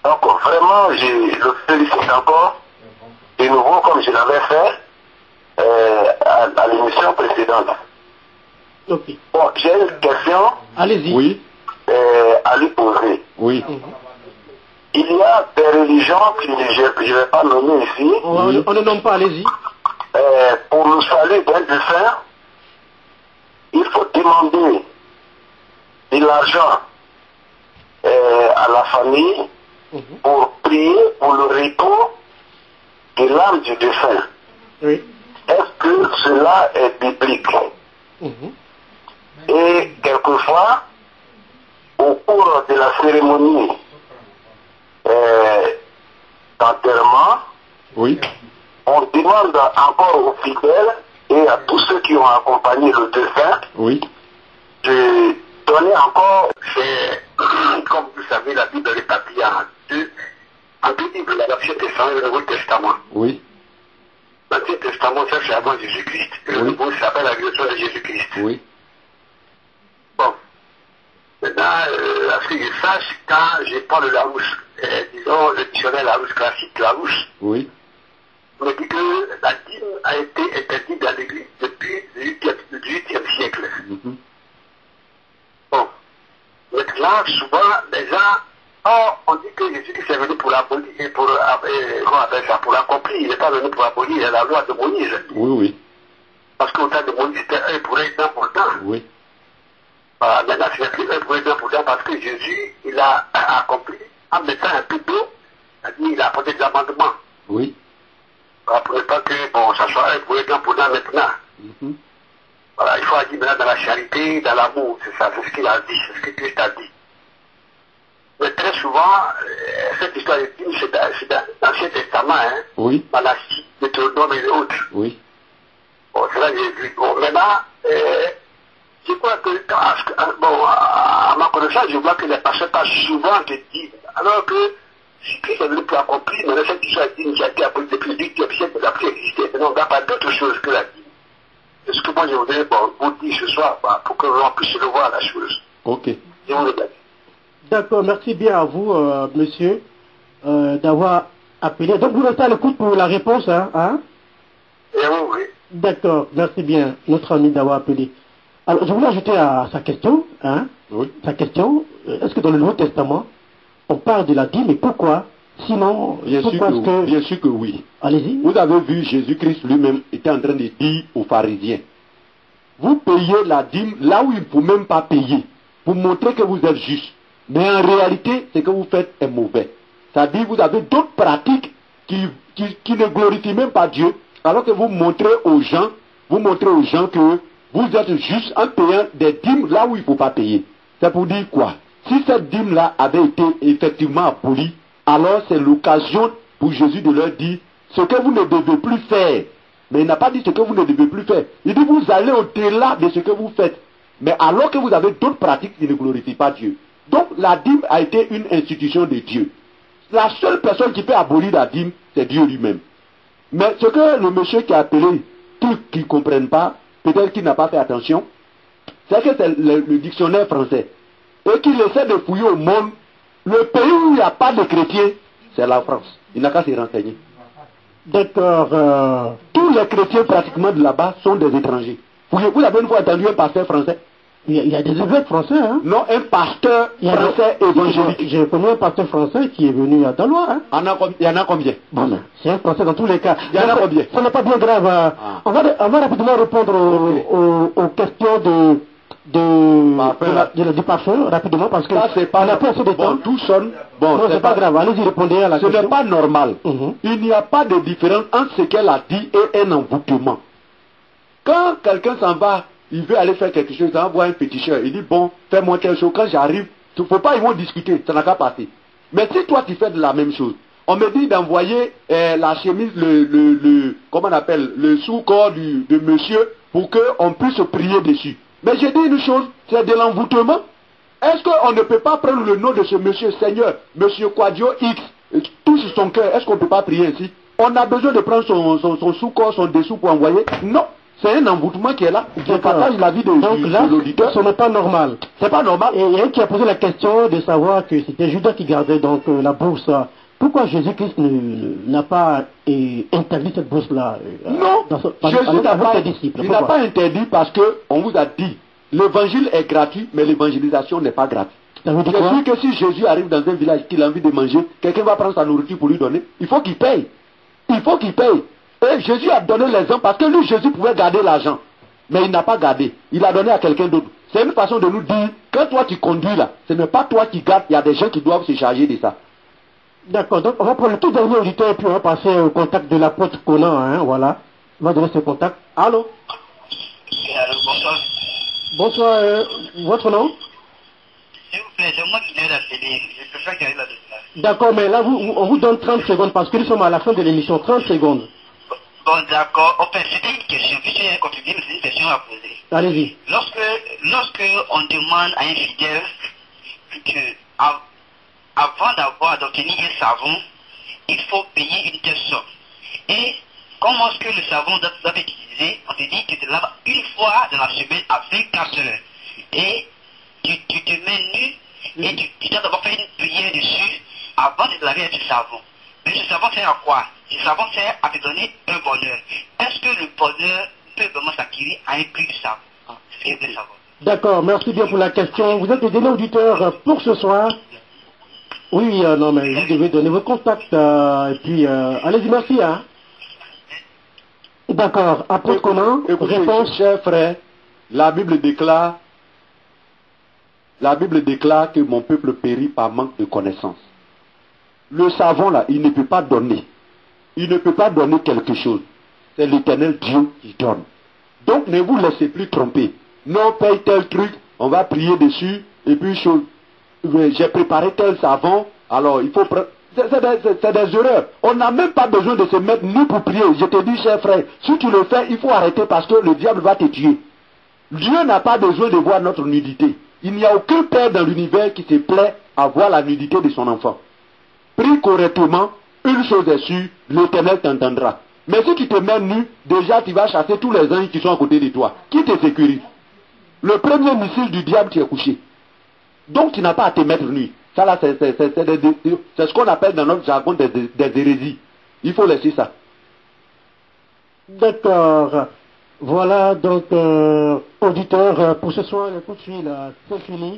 Donc vraiment, je le félicite encore, de nouveau comme je l'avais fait à l'émission précédente. Okay. Bon, j'ai une question. Allez-y. Oui. À lui poser. Oui. Il y a des religions que je ne vais pas nommer ici. On ne nomme pas, allez-y. Pour le salut d'un défunt, il faut demander de l'argent à la famille pour prier pour le repos de l'âme du défunt. Oui. Est-ce que cela est biblique? Et quelquefois, au cours de la cérémonie d'enterrement, Oui. on demande encore aux fidèles et à tous ceux qui ont accompagné le défunt Oui. de donner encore, comme vous savez, la Bible est établie en deux livres, l'Ancien Testament et le Nouveau Testament. Oui. L'Ancien Testament, ça c'est avant Jésus-Christ. Le Nouveau s'appelle la guérison de Jésus-Christ. Oui. Bon. Maintenant, à ce que je sache, quand je parle de Larousse, disons le dictionnaire Larousse classique, Larousse, Oui. on me dit que la dîme a été interdite dans l'Église depuis le 18e siècle. Bon. Maintenant, souvent, les gens, on dit que Jésus-Christ est venu pour l'abolir, pour l'accomplir. Il n'est pas venu pour abolir la loi de Moïse. Oui, oui. Parce qu'au temps de Moïse, c'était un pour un, temps pour le temps. Oui. Maintenant, c'est plus un pour un, temps pour le temps parce que Jésus, il a accompli en mettant un peu d'eau, c'est-à-dire il a apporté des amendements. Oui. Pour ne pas que, bon, ça soit un pour un, temps pour le temps maintenant. Voilà, il faut agir maintenant dans la charité, dans l'amour, c'est ça, c'est ce qu'il a dit, c'est ce que Christ a dit. Mais très souvent, cette histoire de dîme, c'est dans l'Ancien Testament, hein, Oui. Malachie, Deutéronome et autres. Oui. Bon, c'est là que j'ai vu. Bon, maintenant, je crois que, bon, à ma connaissance, je vois que les pasteurs parlent souvent de dîme, alors que si Christ est venu pour accomplir, mais cette histoire de dîme qui a été abolie depuis le 18e siècle, n'a plus existé. Mais non, on n'a pas d'autre chose que la dîme. C'est ce que moi je voudrais vous dire ce soir, pour que l'on puisse revoir la chose. Ok. Je vous remercie. D'accord, merci bien à vous, monsieur, d'avoir appelé. Donc vous restez à l'écoute pour la réponse, hein? Et oui, oui. D'accord, merci bien, notre ami, d'avoir appelé. Alors, je voulais ajouter à sa question, hein? Oui. Sa question, est-ce que dans le Nouveau Testament, on parle de la dîme et pourquoi? Sinon, Bien sûr que oui. Allez-y. Vous avez vu, Jésus-Christ lui-même était en train de dire aux pharisiens, vous payez la dîme là où il ne faut même pas payer, pour montrer que vous êtes juste. Mais en réalité, ce que vous faites est mauvais. C'est-à-dire que vous avez d'autres pratiques qui ne glorifient même pas Dieu, alors que vous montrez aux gens que vous êtes juste en payant des dîmes là où il ne faut pas payer. C'est pour dire quoi? Si cette dîme-là avait été effectivement abolie, alors c'est l'occasion pour Jésus de leur dire ce que vous ne devez plus faire. Mais il n'a pas dit ce que vous ne devez plus faire. Il dit vous allez au-delà de ce que vous faites. Mais alors que vous avez d'autres pratiques qui ne glorifient pas Dieu. Donc la dîme a été une institution de Dieu. La seule personne qui peut abolir la dîme, c'est Dieu lui-même. Mais ce que le monsieur qui a appelé, tous qui ne comprennent pas, peut-être qu'il n'a pas fait attention, c'est que c'est le dictionnaire français. Et qu'il essaie de fouiller au monde. Le pays où il n'y a pas de chrétiens, c'est la France. Il n'a qu'à se renseigner. D'accord. Tous les chrétiens pratiquement de là-bas sont des étrangers. Vous avez une fois entendu un pasteur français? Il y a des évêques français, hein? Non, un pasteur français évangélique. J'ai connu un pasteur français qui est venu à Dalois, hein? Il y en a combien? Bon, mais c'est un français dans tous les cas. Il y en a combien? Ça n'est pas bien grave. On va rapidement répondre aux questions du parfum, rapidement, parce que ça, c'est pas, on n'a pas assez de temps. Bon, tout sonne. Bon, non, c'est pas grave. Allez-y, répondez à la question. Ce n'est pas normal. Il n'y a pas de différence entre ce qu'elle a dit et un envoûtement. Quand quelqu'un s'en va, il veut aller faire quelque chose, il va voir un féticheur, il dit bon, fais-moi quelque chose, quand j'arrive, il ne faut pas, ils vont discuter, ça n'a qu'à passer. Mais si toi tu fais de la même chose, on me dit d'envoyer la chemise, comment on appelle, le sous-corps de monsieur, pour qu'on puisse prier dessus. Mais j'ai dit une chose, c'est de l'envoûtement. Est-ce qu'on ne peut pas prendre le nom de ce monsieur Seigneur, monsieur Quadio X, tout sur son cœur, est-ce qu'on ne peut pas prier ainsi? On a besoin de prendre son sous-corps, son dessous pour envoyer? Non. C'est un envoûtement qui est là. Je partage la vie de l'auditeur. Ce n'est pas normal. C'est pas normal. Et il y a un qui a posé la question de savoir que c'était Judas qui gardait donc la bourse. Pourquoi Jésus-Christ n'a pas interdit cette bourse-là Non, Jésus n'a pas interdit parce qu'on vous a dit, l'évangile est gratuit, mais l'évangélisation n'est pas gratuite. C'est sûr que si Jésus arrive dans un village qu'il a envie de manger, quelqu'un va prendre sa nourriture pour lui donner, il faut qu'il paye. Il faut qu'il paye. Et Jésus a donné l'exemple parce que lui, Jésus pouvait garder l'argent. Mais il n'a pas gardé. Il a donné à quelqu'un d'autre. C'est une façon de nous dire, quand toi tu conduis là, ce n'est pas toi qui gardes, il y a des gens qui doivent se charger de ça. D'accord, donc on va prendre le tout dernier auditeur et puis on va passer au contact de l'apôtre Conan, hein, voilà. On va donner ce contact. Allô? Bonsoir. Bonsoir, votre nom? S'il vous plaît, c'est moi qui viens d'appeler. Je préfère qu'il arrive là-dedans. D'accord, mais là, on vous donne 30 secondes parce que nous sommes à la fin de l'émission. 30 secondes. Bon, d'accord. Enfin, c'était une question. Puisque j'ai contribué, mais c'est une question à poser. Allez-y. Lorsque on demande à un fidèle que, avant d'obtenir un savon, il faut payer une telle somme. Et comment est-ce que le savon doit être utilisé? On te dit que tu te laves une fois dans la semaine à 24 heures. Et tu te mets nu et tu dois d'abord faire une prière dessus avant de te laver avec ce savon. Mais ce savon sert à quoi? Ce savon sert à te donner un bonheur. Est-ce que le bonheur peut vraiment s'acquérir à un prix du savon? C'est le savon. D'accord, merci bien pour la question. Vous êtes le dernier auditeur pour ce soir. Oui, non, mais vous devez donner vos contacts. Et puis, allez-y, merci. Hein. D'accord, après comment réponse, cher frère, la Bible déclare que mon peuple périt par manque de connaissance. Le savon là, il ne peut pas donner. Il ne peut pas donner quelque chose. C'est l'Éternel Dieu qui donne. Donc ne vous laissez plus tromper. Non, paye tel truc, on va prier dessus, et puis j'ai préparé tel savon, alors il faut prendre. C'est des erreurs. On n'a même pas besoin de se mettre nu pour prier. Je te dis, cher frère, si tu le fais, il faut arrêter parce que le diable va te tuer. Dieu n'a pas besoin de voir notre nudité. Il n'y a aucun père dans l'univers qui se plaît à voir la nudité de son enfant. Prie correctement, une chose est sûre, l'Éternel t'entendra. Mais si tu te mets nu, déjà tu vas chasser tous les anges qui sont à côté de toi. Qui te sécurise? Le premier missile du diable, tu es couché. Donc tu n'as pas à te mettre nu. Ça là, c'est ce qu'on appelle dans notre jargon des hérésies. Il faut laisser ça. D'accord. Voilà donc, auditeur, pour ce soir, le coup de fil, c'est fini.